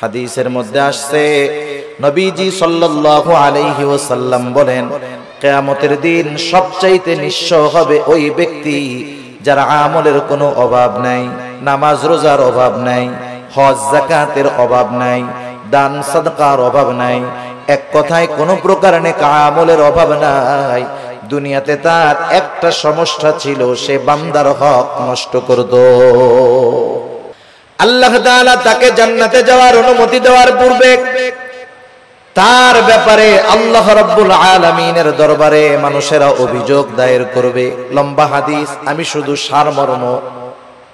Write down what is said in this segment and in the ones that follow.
হাদিসের মধ্যে আসছে নবীজি সাল্লাল্লাহু আলাইহি ওয়াসাল্লাম বলেন, কিয়ামতের দিন সবচাইতে নিঃস্ব হবে ওই ব্যক্তি যার আমলের কোনো অভাব নাই, নামাজ রোজার অভাব নাই, হজ যাকাতের অভাব নাই, দান সাদকার অভাব নাই, এক কথায় কোনো প্রকার নেক আমলের অভাব নাই। দুনিয়াতে তার একটা সমস্যা ছিল, সে বান্দার হক নষ্ট করত। আল্লাহ তাআলা তাকে জান্নাতে যাওয়ার অনুমতি দেওয়ার পূর্বে তার ব্যাপারে আল্লাহ রাব্বুল আলামিনের দরবারে মানুষেরা অভিযোগ দায়ের করবে। লম্বা হাদিস, আমি শুধু সারমর্ম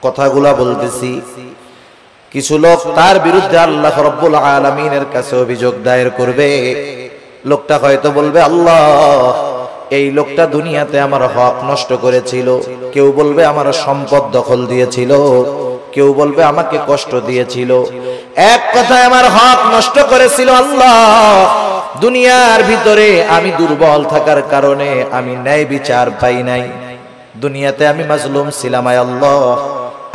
কথাগুলা বলতেছি। কিছু লোক তার বিরুদ্ধে আল্লাহ রাব্বুল আলামিনের কাছে অভিযোগ দায়ের করবে। লোকটা হয়তো বলবে, আল্লাহ, এই লোকটা দুনিয়াতে আমার হক নষ্ট করেছিল। কেউ বলবে আমার সম্পদ দখল দিয়েছিল, কেউ বলবে আমাকে কষ্ট দিয়েছিল। এক কথায় আমার হক নষ্ট করেছিল। আল্লাহ, দুনিয়ার ভিতরে আমি দুর্বল থাকার কারণে আমি ন্যায় বিচার পাই নাই। দুনিয়াতে আমি মাজলুম ছিলাম। আয় আল্লাহ,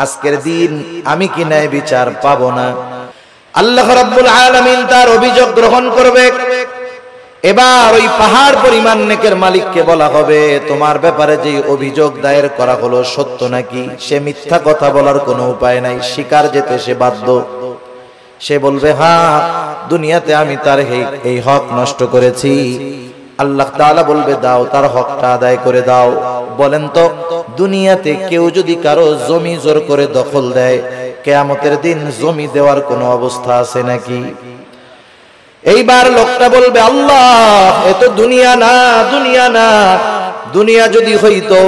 আজকের দিন আমি কি ন্যায় বিচার পাবো না? আল্লাহ রাব্বুল আলামিন তার অভিযোগ গ্রহণ করবে। এবার ওই পাহাড় পরিমাণ নেকের মালিককে বলা হবে, তোমার ব্যাপারে যে অভিযোগ দায়ের করা হলো সত্য নাকি? সে মিথ্যা কথা বলার কোনো উপায় নাই, স্বীকার যেতে সে বাধ্য। সে বলবে, হ্যাঁ, দুনিয়াতে আমি তার এই হক নষ্ট করেছি। আল্লাহ তাআলা বলবে, দাও, তার হকটা আদায় করে দাও। বলেন তো, দুনিয়াতে কেউ যদি কারো জমি জোর করে দখল দেয়, কিয়ামতের দিন জমি দেওয়ার কোনো অবস্থা আছে নাকি? এইবার লোকটা বলবে, আল্লাহ, এ তো দুনিয়া না, দুনিয়া না। দুনিয়া যদি হইতো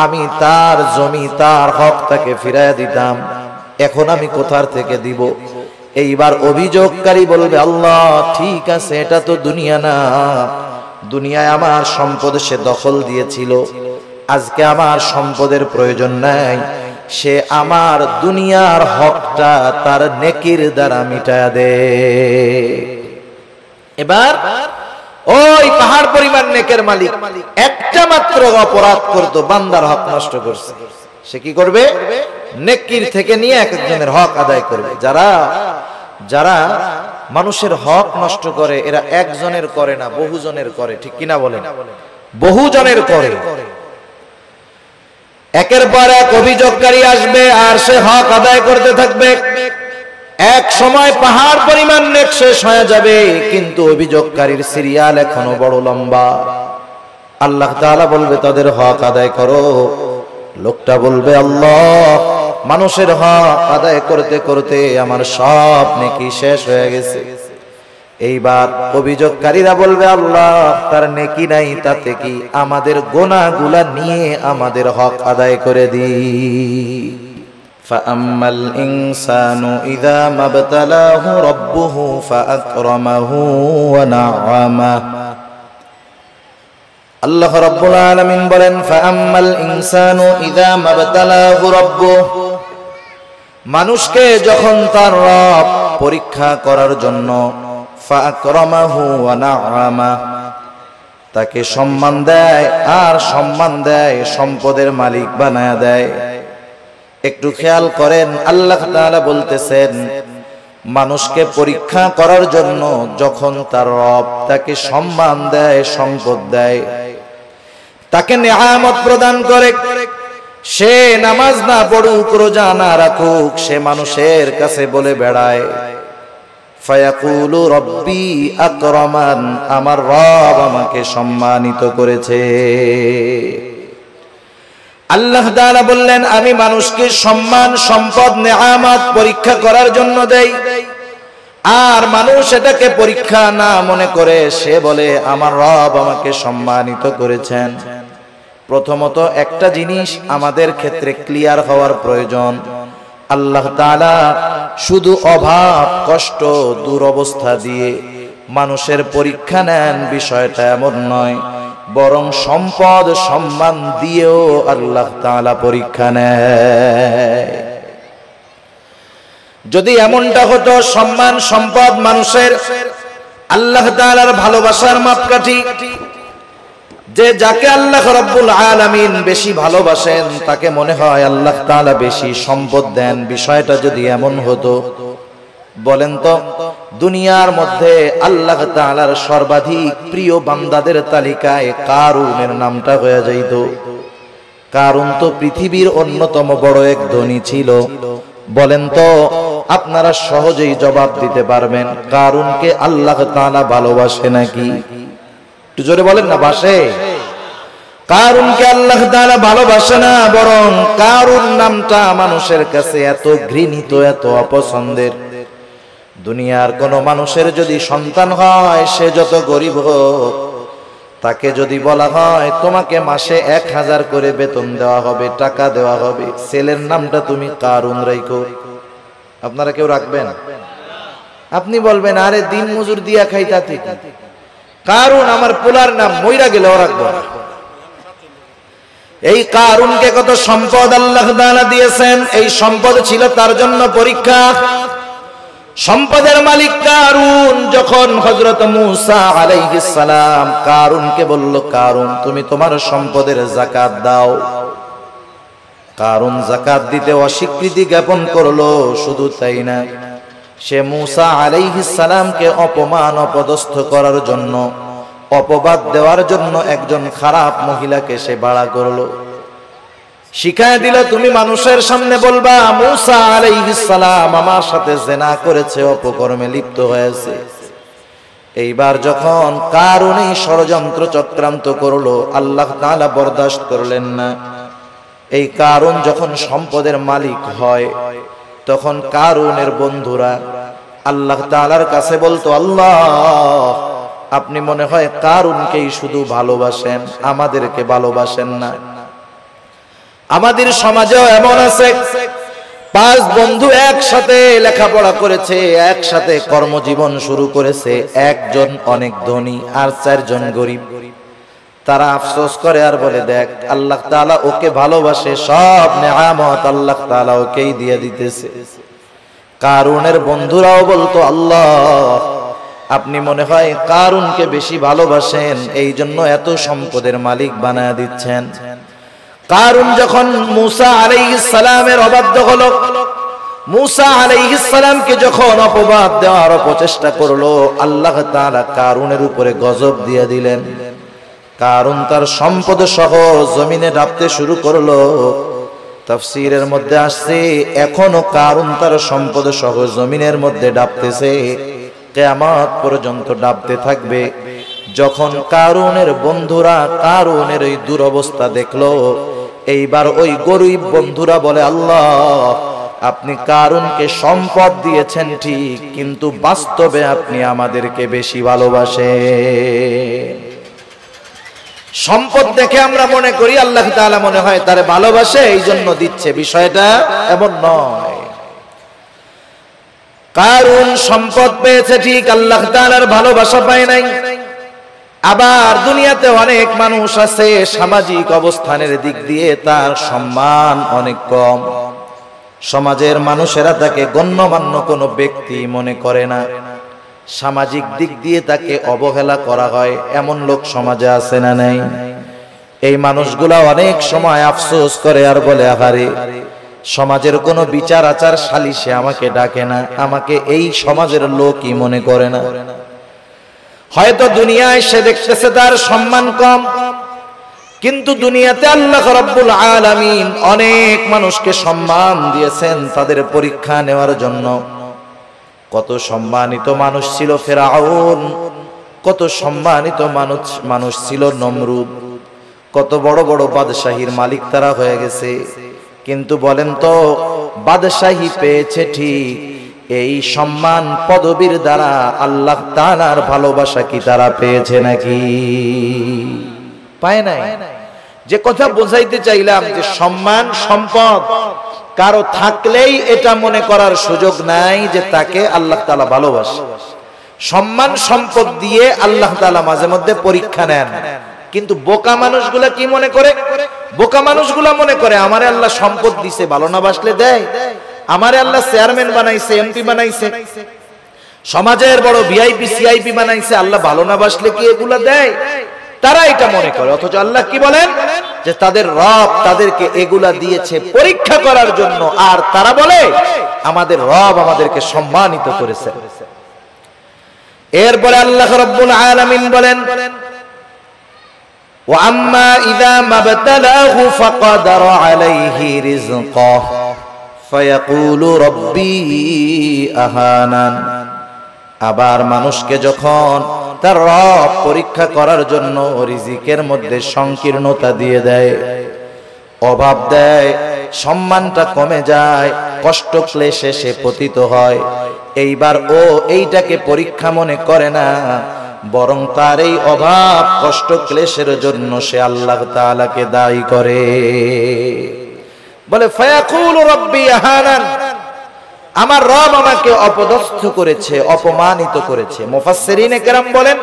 আমি তার জমি, তার হক তাকে ফিরাইয়া দিতাম। এখন আমি কোথার থেকে দিব? এইবার অভিযোগকারী বলবে, আল্লাহ, ঠিক আছে, এটা তো দুনিয়া না। দুনিয়ায় আমার সম্পদ সে দখল দিয়েছিল, আজকে আমার সম্পদের প্রয়োজন নাই। সে আমার দুনিয়ার হকটা তার নেকির দ্বারা মিটায়া দে। এবার ওই পাহাড় পরিমাণ নেকের মালিক একটা মাত্র অপরাধ করতো, বান্দার হক নষ্ট করছে। সে কি করবে? নেকির থেকে নিয়ে এক একজনের হক আদায় করবে। যারা যারা মানুষের হক নষ্ট করে, এরা একজনের করে না, বহুজনের করে। ঠিক কিনা বলেন? বহুজনের করে। একের পর এক অভিযোগকারী আসবে আর সে হক আদায় করতে থাকবে। এক সময় পাহাড় পরিমাণ নেক শেষ হয়ে যাবে, কিন্তু অভিযোগকারীর সিরিয়াল এখনো বড় লম্বা। আল্লাহ তাআলা বলবে, তাদের হক আদায় করো। লোকটা বলবে, আল্লাহ, মানুষের হক আদায় করতে করতে আমার সব নেকি শেষ হয়ে গেছে। এইবার অভিযোগকারীরা বলবে, আল্লাহ, তার নেকি নাই, তাতে কি? আমাদের গুনাহগুলা নিয়ে আমাদের হক আদায় করে দিই। فأما الإنسان إذا ما ابتلاه ربه فأكرمه ونعمه। আল্লাহ রাব্বুল আলামিন বলেন, فأما الإنسان إذا ما ابتلاه ربه। মানুষকে যখন তার রব পরীক্ষা করার জন্য فأكرمه ونعمه, তাকে সম্মান দেয় আর সম্মান দেয়, সম্পদের মালিক বানায়া দেয়। একটু খেয়াল করেন, আল্লাহ তাআলা বলতেছেন, মানুষকে পরীক্ষা করার জন্য যখন তার রব তাকে সম্মান দেয়, সম্পদ দেয়, তাকে নেয়ামত প্রদান করে, সে নামাজ না পড়ুক, রোজা না রাখুক, সে মানুষের কাছে বলে বেড়ায়, ফায়াকুলু রব্বি আকরামান, আমার রব আমাকে সম্মানিত করেছে। আল্লাহ তাআলা বললেন, আমি মানুষকে সম্মান, সম্পদ, নেয়ামত পরীক্ষা করার জন্য দেই। আর মানুষ এটাকে পরীক্ষা না মনে করে সে বলে আমার রব আমাকে সম্মানিত করেছেন। প্রথমত একটা জিনিস আমাদের ক্ষেত্রে ক্লিয়ার হওয়ার প্রয়োজন, আল্লাহ তাআলা শুধু অভাব, কষ্ট, দুরবস্থা দিয়ে মানুষের পরীক্ষা নেন, বিষয়টা এমন নয়, বরং সম্পদ, সম্মান দিয়েও আল্লাহ তাআলা পরীক্ষা নেয়। যদি এমনটা হতো, সম্মান, সম্পদ মানুষের আল্লাহ তাআলার ভালোবাসার মাপকাঠি, যে যাকে আল্লাহ রাব্বুল আলামিন বেশি ভালোবাসেন তাকে মনে হয় আল্লাহ তাআলা বেশি সম্পদ দেন, বিষয়টা যদি এমন হতো, বলেন তো দুনিয়ার মধ্যে আল্লাহ তাআলার সর্বাধিক প্রিয় বান্দাদের তালিকায় কারুনের নামটা হয়ে যাইত। কারুন তো পৃথিবীর অন্যতম বড় এক ধনী ছিল। বলেন তো আপনারা সহজেই জবাব দিতে পারবেন কারুনকে আল্লাহ তাআলা ভালোবাসে নাকি? একটু জোরে বলেন না, বাসে? কারুনকে আল্লাহ তাআলা ভালোবাসে না, বরং কারুন নামটা মানুষের কাছে এত ঘৃণিত, এত অপছন্দের। দুনিয়ার কোন মানুষের যদি সন্তান হয়, সে যত গরিব হোক, তাকে যদি বলা হয় তোমাকে মাসে 1000 করে বেতন দেওয়া হবে, টাকা দেওয়া হবে, ছেলের নামটা তুমি কারুন রাখো, আপনারা কেউ রাখবেন? আপনি বলবেন আরে দিন মজুর দিয়া খাই, তাতে কারুন আমার পোলার নাম, মইরা গেলেও রাখবো না। এই কারুনকে কত সম্পদ আল্লাহ তাআলা দিয়েছেন, এই সম্পদ ছিল তার জন্য পরীক্ষা। সম্পদের মালিক কারুন যখন হযরত মূসা আলাইহিস সালাম কারুনকে বলল, কারুন তুমি তোমার সম্পদের যাকাত দাও। কারুন যাকাত দিতে অস্বীকৃতি জ্ঞাপন করলো। শুধু তাই না, সে মূসা আলাইহিস সালামকে অপমান অপদস্থ করার জন্য, অপবাদ দেওয়ার জন্য একজন খারাপ মহিলাকে সে ভাড়া করলো। শিখায় দিল তুমি মানুষের সামনে বলবা মূসা আলাইহিস সালাম আমার সাথে জিনা করেছে, অপকর্মে লিপ্ত হয়েছে। এইবার যখন কারুন এই ষড়যন্ত্র চক্রান্ত করলো, আল্লাহ তাআলা বরদাস্ত করলেন না। এই কারুন যখন সম্পদের মালিক হয়, তখন কারুনের বন্ধুরা আল্লাহ তাআলার কাছে বলতো, আল্লাহ আপনি মনে হয় কারুনকেই শুধু ভালোবাসেন, আমাদেরকে ভালোবাসেন না। আমাদের সমাজেও এমন আছে, 5 বন্ধু একসাথে লেখাপড়া করেছে, একসাথে কর্মজীবন শুরু করেছে, একজন অনেক ধনী আর 4 জন গরিব। তারা আফসোস করে আর বলে দেখ আল্লাহ তাআলা ওকে ভালোবাসে, সব নেয়ামত আল্লাহ তাআলা ওকেই দিয়ে দিতেছে। কারুনের বন্ধুরাও বলতো, আল্লাহ আপনি মনে হয় কারুনকে বেশি ভালোবাসেন, এই জন্য এত সম্পদের মালিক বানায় দিচ্ছেন। কারুন যখন মূসা আলাইহিস সালামের অবাধ্য হলো, মূসা আলাইহিস সালামকে যখন অপবাদ দেওয়ার প্রচেষ্টা করলো, আল্লাহ তাআলা কারুনের উপরে গজব দিয়ে দিলেন। কারুন তার সম্পদ সহ জমিনে ডাবতে শুরু করলো। তাফসীরের মধ্যে আসছে এখনো কারুন তার সম্পদ সহ জমিনের মধ্যে ডাবতেছে, কিয়ামত পর্যন্ত ডাবতে থাকবে। যখন কারুনের বন্ধুরা কারুনের এই দুরবস্থা দেখলো, এইবার ওই গরিব বন্ধুরা বলে, আল্লাহ আপনি কারুনকে সম্পদ দিয়েছেন ঠিক, কিন্তু বাস্তবে আপনি আমাদেরকে বেশি ভালোবাসেন। সম্পদ দেখে আমরা মনে করি আল্লাহ তাআলা মনে হয় তারে ভালোবাসে, এই জন্য দিচ্ছে, বিষয়টা এমন নয়। কারুন সম্পদ পেয়েছে ঠিক, আল্লাহ তাআলার ভালোবাসা পায় নাই। আবার দুনিয়াতে অনেক মানুষ আছে সামাজিক অবস্থানের দিক দিয়ে তার সম্মান অনেক কম, সমাজের মানুষেরা তাকে গণ্যমান্য কোনো ব্যক্তি মনে করে না, সামাজিক দিক দিয়ে তাকে অবহেলা করা হয়, এমন লোক সমাজে আছে না নাই? এই মানুষগুলা অনেক সময় আফসোস করে আর বলে, আহারে সমাজের কোনো বিচার আচার সালিশে আমাকে ডাকে না, আমাকে এই সমাজের লোকই মনে করে না। হয়তো দুনিয়ায় সে দেখতেছে তার সম্মান কম, কিন্তু দুনিয়াতে আল্লাহ রাব্বুল আলামিন অনেক মানুষকে সম্মান দিয়েছেন তাদের পরীক্ষা নেওয়ার জন্য। কত সম্মানিত মানুষ ছিল ফেরাউন, কত সম্মানিত মানুষ ছিল নমরুদ, কত বড় বড় বাদশাহীর মালিক তারা হয়ে গেছে। কিন্তু বলেন তো বাদশাহী পেয়েছে ঠিক, এই সম্মান পদবীর দ্বারা আল্লাহ তাআলার ভালোবাসা কি তারা পেয়েছে নাকি? পায় নাই। যে কথা বোঝাইতে চাইলাম যে সম্মান সম্পদ কারো থাকলেই এটা মনে করার সুযোগ নাই যে তাকে আল্লাহ তাআলা ভালোবাসে। সম্মান সম্পদ দিয়ে আল্লাহ তাআলা মাঝে মধ্যে পরীক্ষা নেন, কিন্তু বোকা মানুষগুলা কি মনে করে? বোকা মানুষগুলা মনে করে আমারে আল্লাহ সম্পদ দিছে, ভালো না বাসলে দেয়। আমারে আল্লাহ চেয়ারম্যান বানাইছে, এমপি বানাইছে, সমাজের বড় ভিআইপি সিআইপি বানাইছে, আল্লাহ ভালো না বাসলে কি এগুলা দেয়? তারা এটা মনে করে, অথচ আল্লাহ কি বলেন যে তাদের রব তাদেরকে এগুলা দিয়েছে পরীক্ষা করার জন্য, আর তারা বলে আমাদের রব আমাদেরকে সম্মানিত করেছে। এরপরে আল্লাহ রাব্বুল আলামিন বলেন ওয়া আম্মা ইযা মাবতালাহু ফাকাদারা আলাইহি রিজকাহু ফায়াকুলু রাব্বি আহানান। আবার মানুষকে যখন তার রব পরীক্ষা করার জন্য রিজিকের মধ্যে সংকীর্ণতা দিয়ে দেয়, অভাব দেয়, সম্মানটা কমে যায়, কষ্ট ক্লেশে সে পতিত হয়, এইবার ও এইটাকে পরীক্ষা মনে করে না, বরং তার এই অভাব কষ্ট ক্লেশের জন্য সে আল্লাহ তাআলাকে দায়ী করে। বলে ফায়াকুলু রাব্বি আহানান, আমার রব আমাকে অপদস্থ করেছে, অপমানিত করেছে। মুফাসসিরিনে কেরাম বলেন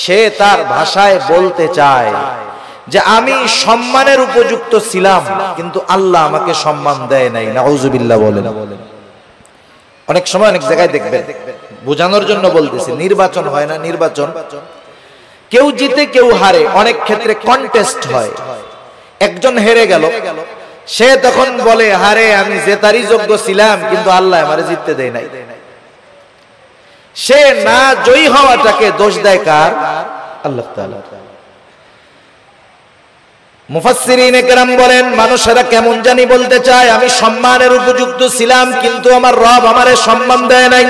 সে তার ভাষায় বলতে চায় যে আমি সম্মানের উপযুক্ত ছিলাম, কিন্তু আল্লাহ আমাকে সম্মান দেয় নাই। নাউজুবিল্লাহ বলেন। অনেক সময় অনেক জায়গায় দেখবেন, বোঝানোর জন্য বলতেছি, নির্বাচন হয় না, নির্বাচন কেউ জিতে কেউ হারে, অনেক ক্ষেত্রে কন্টেস্ট হয়, একজন হেরে গেল, সে তখন বলে হারে আমি জেতারই যোগ্য ছিলাম, কিন্তু আল্লাহ আমারে জিততে দেয় নাই। সে না জয়ী হওয়াটাকে দোষ দেয় কার? আল্লাহ তাআলা। মুফাসসিরিনে কেরাম বলেন মানুষেরা কেমন জানি বলতে চায় আমি সম্মানের উপযুক্ত ছিলাম, কিন্তু আমার রব আমারে সম্মান দেয় নাই।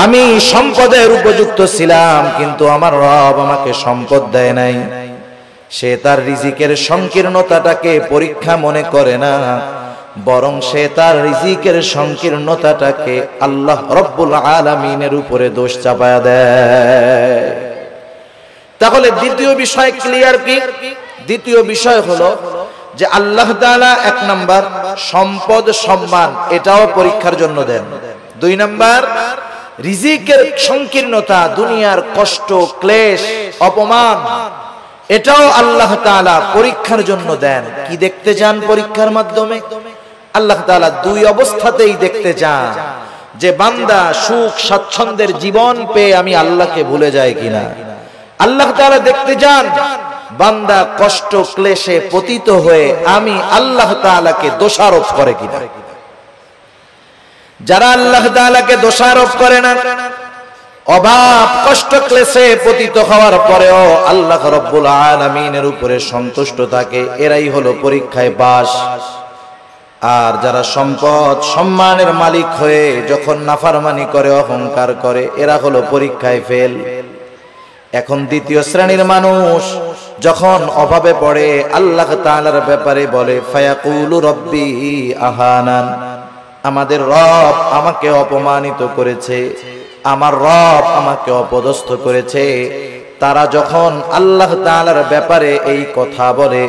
আমি সম্পদের উপযুক্ত ছিলাম, কিন্তু আমার রব আমাকে সম্পদ দেয় নাই। সে তার রিজিকের সংকীর্ণতাটাকে পরীক্ষা মনে করে না, বরং সে তার রিজিকের সংকীর্ণতাটাকে আল্লাহ রব্বুল আলামিনের উপরে দোষ চাপায়া দেয়। তাহলে দ্বিতীয় বিষয় ক্লিয়ার কি? দ্বিতীয় বিষয় হলো যে আল্লাহ তাআলা এক নাম্বার সম্পদ সম্মান এটাও পরীক্ষার জন্য দেন। দুই নাম্বার রিজিকের সংকীর্ণতা, দুনিয়ার কষ্ট ক্লেশ অপমান, এটাও আল্লাহ তাআলা পরীক্ষার জন্য দেন। কি দেখতে চান পরীক্ষার মাধ্যমে? আল্লাহ তাআলা দুই অবস্থাতেই দেখতে চান যে বান্দা সুখ স্বাচ্ছন্দ্যের জীবন পেয়ে আমি আল্লাহকে ভুলে যাই কিনা। আল্লাহ তাআলা দেখতে চান বান্দা কষ্ট ক্লেশে পতিত হয়ে আমি আল্লাহ তাআলাকে দোষারোপ করে কিনা। যারা আল্লাহ তাআলাকে দোষারোপ করে না, অভাব কষ্ট ক্লেশে পতিত হওয়ার পরেও আল্লাহ রাব্বুল আলামিনের উপরে সন্তুষ্ট থাকে, এরাই হলো পরীক্ষায় পাস। আর যারা সম্পদ সম্মানের মালিক হয়ে যখন নাফরমানি করে, অহংকার করে, এরা হলো পরীক্ষায় ফেল। এখন দ্বিতীয় শ্রেণীর মানুষ যখন অভাবে পড়ে আল্লাহ তাআলার ব্যাপারে বলে ফায়াকুলু রাব্বি আহানান, আমাদের রব আমাকে অপমানিত করেছে, আমার রব আমাকে অপদস্থ করেছে। তারা যখন আল্লাহ তাআলার ব্যাপারে এই কথা বলে,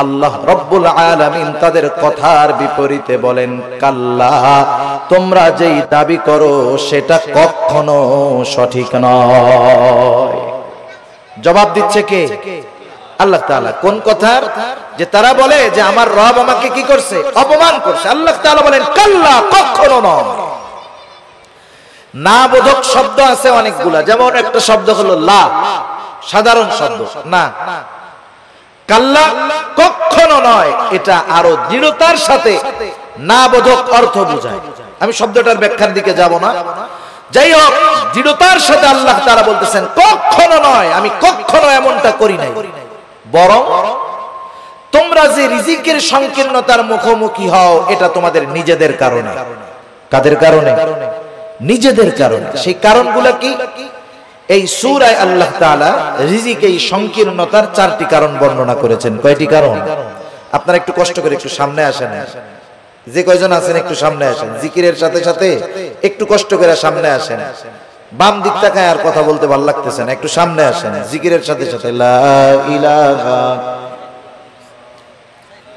আল্লাহ রব্বুল আলামিন তাদের কথার বিপরীতে বলেন কাল্লা, তোমরা যেই দাবি করো সেটা কখনো সঠিক নয়। জবাব দিচ্ছে কে? আল্লাহ তাআলা। কোন কথার? যে তারা বলে যে আমার রব আমাকে কি করছে? অপমান করছে। আল্লাহ তাআলা বলেন কাল্লা, কখনো নয়। না বোধক শব্দ আছে অনেকগুলা, যেমন একটা শব্দ হলো লা, সাধারণ শব্দ না। কাল্লা কখনো নয়, এটা আরো দৃঢ়তার সাথে না বোধক অর্থ বোঝায়। আমি শব্দটার ব্যাখ্যার দিকে যাব না, যাই হোক দৃঢ়তার সাথে আল্লাহ তাআলা বলতেছেন কখনো নয়, আমি কখনো এমনটা করি নাই, বরং তোমরা যে রিজিকের সংকীর্ণতার মুখোমুখি হও এটা তোমাদের নিজেদের কারণে। কাদের কারণে? নিজেদের কারণে। সেই কারণগুলো কি? এই সূরায় আল্লাহ তাআলা রিজিক এই সংকীর্ণতার চারটি কারণ বর্ণনা করেছেন। কয়টি কারণ? আপনারা একটু কষ্ট করে একটু সামনে আসেন, যে কয়জন আছেন একটু সামনে আসেন, জিকিরের সাথে সাথে একটু কষ্ট করে সামনে আসেন। বাম দিক তাকায় আর কথা বলতে ভালো লাগতেছে না, একটু সামনে আসেন জিকিরের সাথে সাথে লা ইলাহা।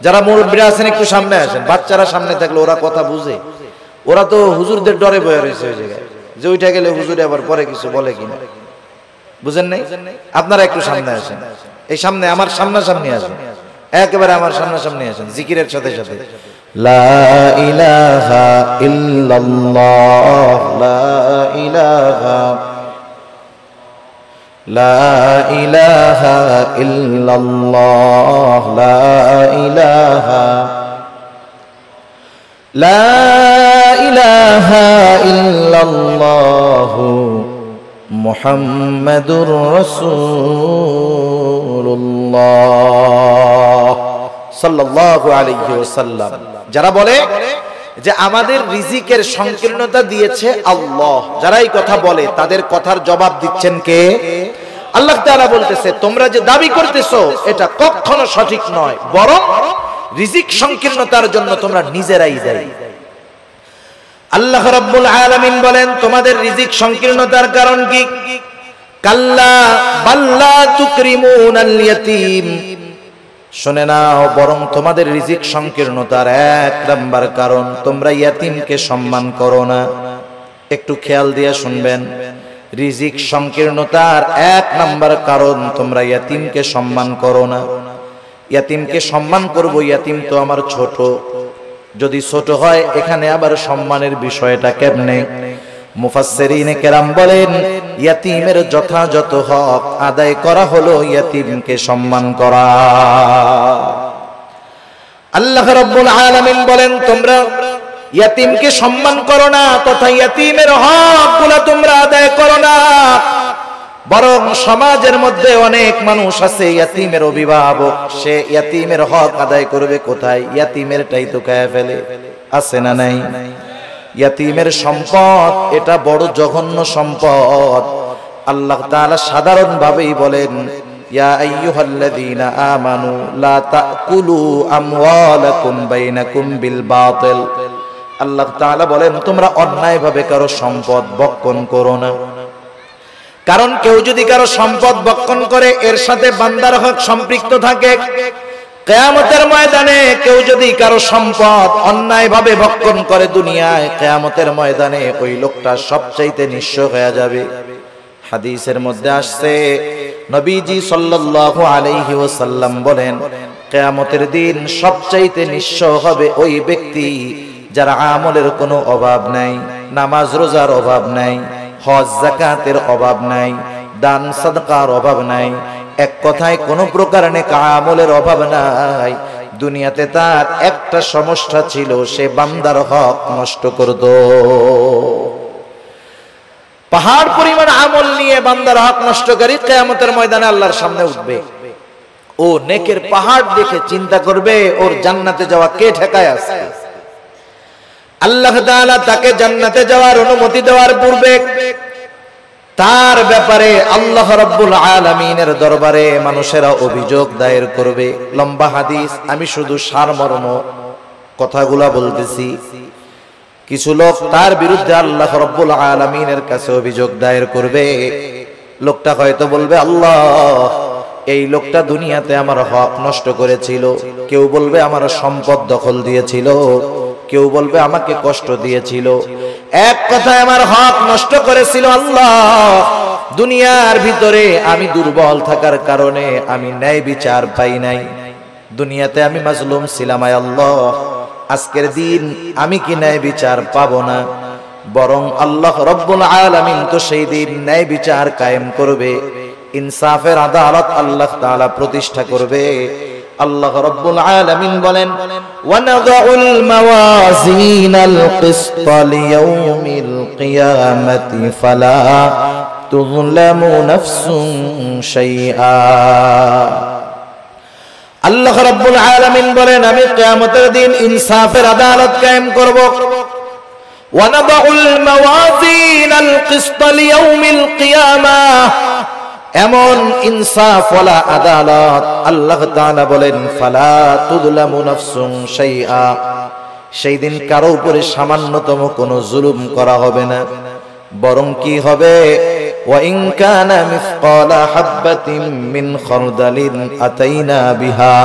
যারা মুরব্বিরা আছেন একটু সামনে আসেন, বাচ্চারা সামনে থাকলে ওরা কথা বুঝে, ওরা তো হুজুরদের ডরে বয়ে রয়েছে ওই জায়গায়, যে ওইটা গেলে হুজুরে আবার পরে কিছু বলে কিনা, বুঝেন নাই? আপনারা একটু সামনে আসেন, এই সামনে আমার সামনাসামনি আসেন, একেবারে আমার সামনাসামনি আসেন জিকিরের সাথে সাথে লা ইলাহা ইল্লাল্লাহ, লা ইলাহা লা ইলাহা ইল্লাল্লাহ, লা ইলাহা, লা ইলাহা ইল্লাল্লাহু মুহাম্মাদুর রাসূলুল্লাহ সাল্লাল্লাহু আলাইহি ওয়াসাল্লাম। যারা বলে যে আমাদের রিজিকের সংকীর্ণতা দিয়েছে আল্লাহ, যারা এই কথা বলে তাদের কথার জবাব দিচ্ছেন কে? আল্লাহ তাআলা বলতেছে তোমরা যে দাবি করতেছো এটা কখনো সঠিক নয়, বরং রিজিক সংকীর্ণতার জন্য তোমরা নিজেরাই দায়ী। আল্লাহ রাব্বুল আলামিন বলেন তোমাদের রিজিক সংকীর্ণতার কারণ কি? কাল্লা বাল্লা তুকরিমুনাল ইয়াতীম, শুনে নাও, বরং তোমাদের রিজিক সংকীর্ণতার এক নাম্বার কারণ তোমরা ইয়াতীমকে সম্মান করো না। একটু খেয়াল দিয়ে শুনবেন, রিজিক সংকীর্ণতার এক নাম্বার কারণ তোমরা ইয়াতীমকে সম্মান করো না। ইয়াতীমকে সম্মান করব, ইয়াতীম তো আমার ছোট, যদি ছোট হয় এখানে আবার সম্মানের বিষয়টা কেমনে? মুফাসসিরিনে কেরাম বলেন ইয়াতীমের যথাযথ হক আদায় করা হলো ইয়াতীমকে সম্মান করা। আল্লাহ রাব্বুল আলামিন বলেন তোমরা ইয়াতীমকে সম্মান করো না, তথা ইয়াতীমের হকগুলো তোমরা আদায় করো না, বরং সমাজের মধ্যে অনেক মানুষ আছে ইয়াতীমের অভিভাবক, সে ইয়াতীমের হক আদায় করবে কোথায়? ইয়াতীমেরটাই তো খায় ফেলে, আছে না নাই? ইয়াতীমের সম্পদ এটা বড় জঘন্য সম্পদ। আল্লাহ তাআলা সাধারণ ভাবেই বলেন ইয়া আইয়ুহাল্লাযীনা আমানু লা তাকুলু আমওয়ালাকুম বাইনাকুম বিল বাতিল। আল্লাহ তাআলা বলেন তোমরা অন্যায়ভাবে কারো সম্পদ ভক্ষণ করো না। কারণ কেউ যদি কারো সম্পদ ভক্ষণ করে এর সাথে বান্দার হক সম্পৃক্ত থাকে। কিয়ামতের ময়দানে কেউ যদি কারো সম্পদ অন্যায়ভাবে ভক্ষণ করে দুনিয়ায়, কিয়ামতের ময়দানে ওই লোকটা সবচাইতে নিঃস্ব হয়ে যাবে। হাদিসের মধ্যে আসছে নবীজি সাল্লাল্লাহু আলাইহি ওয়াসাল্লাম বলেন কিয়ামতের দিন সবচাইতে নিঃস্ব হবে ওই ব্যক্তি যার আমলের কোনো অভাব নাই, নামাজ রোজার অভাব নাই, হজ যাকাতের অভাব নাই, দান সাদকার অভাব নাই, এক কথায় কোনো প্রকার নেক আমলের অভাব নাই। দুনিয়াতে তার একটা সমস্যা ছিল, সে বান্দার হক নষ্ট করত। পাহাড় পরিমাণ আমল নিয়ে বান্দার হক নষ্টকারী কিয়ামতের ময়দানে আল্লাহর সামনে উঠবে। ও নেকের পাহাড় দেখে চিন্তা করবে ওর জান্নাতে যাওয়া কে ঠেকায় আছে। আল্লাহ তাআলা তাকে জান্নাতে যাওয়ার অনুমতি দেওয়ার পূর্বে তার ব্যাপারে আল্লাহ রাব্বুল আলামিনের দরবারে মানুষেরা অভিযোগ দায়ের করবে। লম্বা হাদিস, আমি শুধু সারমর্ম কথাগুলা বলতেছি। কিছু লোক তার বিরুদ্ধে আল্লাহ রাব্বুল আলামিনের কাছে অভিযোগ দায়ের করবে। লোকটা হয়তো বলবে আল্লাহ এই লোকটা দুনিয়াতে আমার হক নষ্ট করেছিল, কেউ বলবে আমার সম্পদ দখল দিয়েছিল, কেউ বলবে আমাকে কষ্ট দিয়েছিল, এক কথায় আমার হক নষ্ট করেছিল। আল্লাহ দুনিয়ার ভিতরে আমি দুর্বল থাকার কারণে আমি ন্যায় বিচার পাই নাই, দুনিয়াতে আমি মাজলুম ছিলাম। আয় আল্লাহ আজকের দিন আমি কি ন্যায় বিচার পাবো না? বরং আল্লাহ রাব্বুল আলামিন তো সেই দিন ন্যায় বিচার কায়েম করবে, ইনসাফের আদালত আল্লাহ তাআলা প্রতিষ্ঠা করবে। আল্লাহ রাব্বুল আলামিন বলেন ওয়ানাযাউল মাওয়াজিনাল কিসতা লিয়াউমিল কিয়ামাতি ফালা তুযলামু নাফসুন শাইআ। আল্লাহ রাব্বুল আলামিন বলেন আমি কিয়ামতের দিন ইনসাফের আদালত কায়েম করব। ওয়ানাযাউল মাওয়াজিনাল কিসতা লিয়াউমিল কিয়ামাহ, এমন ইনসাফ ওয়ালা আদালত আল্লাহ তাআলা বলেন ফালা তুযলামু নাফসুন শাইআ, সেই দিন কারো উপরে সামান্যতম কোনো জুলুম করা হবে না, বরং কি হবে ওয়া ইন কানা মিসকালা হাববাতিন মিন খারদালিন আতাইনা বিহা,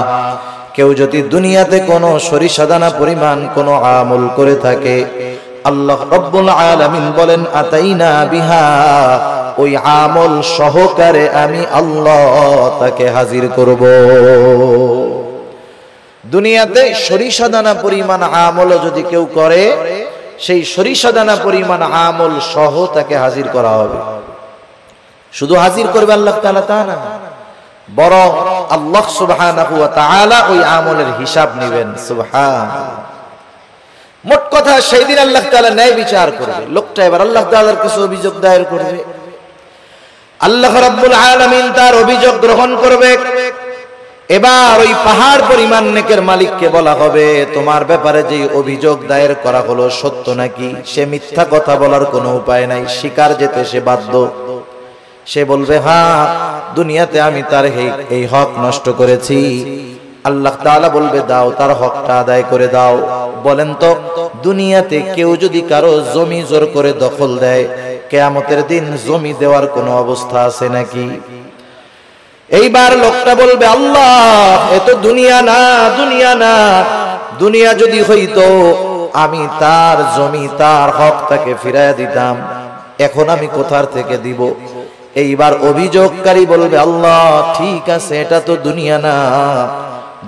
কেউ যদি দুনিয়াতে কোনো সরিষা দানা পরিমাণ কোনো আমল করে থাকে আল্লাহ রাব্বুল আলামিন বলেন আতাইনা বিহা, ওই আমল সহকারে আমি আল্লাহ তাকে হাজির করব। দুনিয়াতে সরিষা দানা পরিমাণ আমল যদি কেউ করে সেই সরিষা দানা পরিমাণ আমল সহ তাকে হাজির করা হবে। শুধু হাজির করবে আল্লাহ তাআলা তা না, বরং আল্লাহ সুবহানাহু ওয়া তাআলা ওই আমলের হিসাব নেবেন। সুবহানাল্লাহ। মোট কথা সেই দিন আল্লাহ তাআলা ন্যায় বিচার করবে। লোকটা এবার আল্লাহ তাআলার কাছে অভিযোগ দায়ের করবে, আল্লাহ রাব্বুল আলামিন তার অভিযোগ গ্রহণ করবে। এবার ওই পাহাড় পরিমাণ নেকের মালিককে বলা হবে, তোমার ব্যাপারে যে অভিযোগ দায়ের করা হলো সত্য নাকি? সে মিথ্যা কথা বলার কোনো উপায় নাই, স্বীকার যেতে সে বাধ্য। সে বলবে, হ্যাঁ, দুনিয়াতে আমি তার এই হক নষ্ট করেছি। আল্লাহ তাআলা বলবে, দাও, তার হকটা আদায় করে দাও। বলেন তো, দুনিয়াতে কেউ যদি কারো জমি জোর করে দখল দেয়, কিয়ামতের দিন জমি দেওয়ার কোনো অবস্থা আছে নাকি? এইবার লোকটা বলবে, আল্লাহ, এ তো দুনিয়া না, দুনিয়া না। দুনিয়া যদি হইতো আমি তার জমি, তার হক তাকে ফিরাইয়া দিতাম, এখন আমি কোথার থেকে দিব? এইবার অভিযোগকারী বলবে, আল্লাহ, ঠিক আছে, এটা তো দুনিয়া না।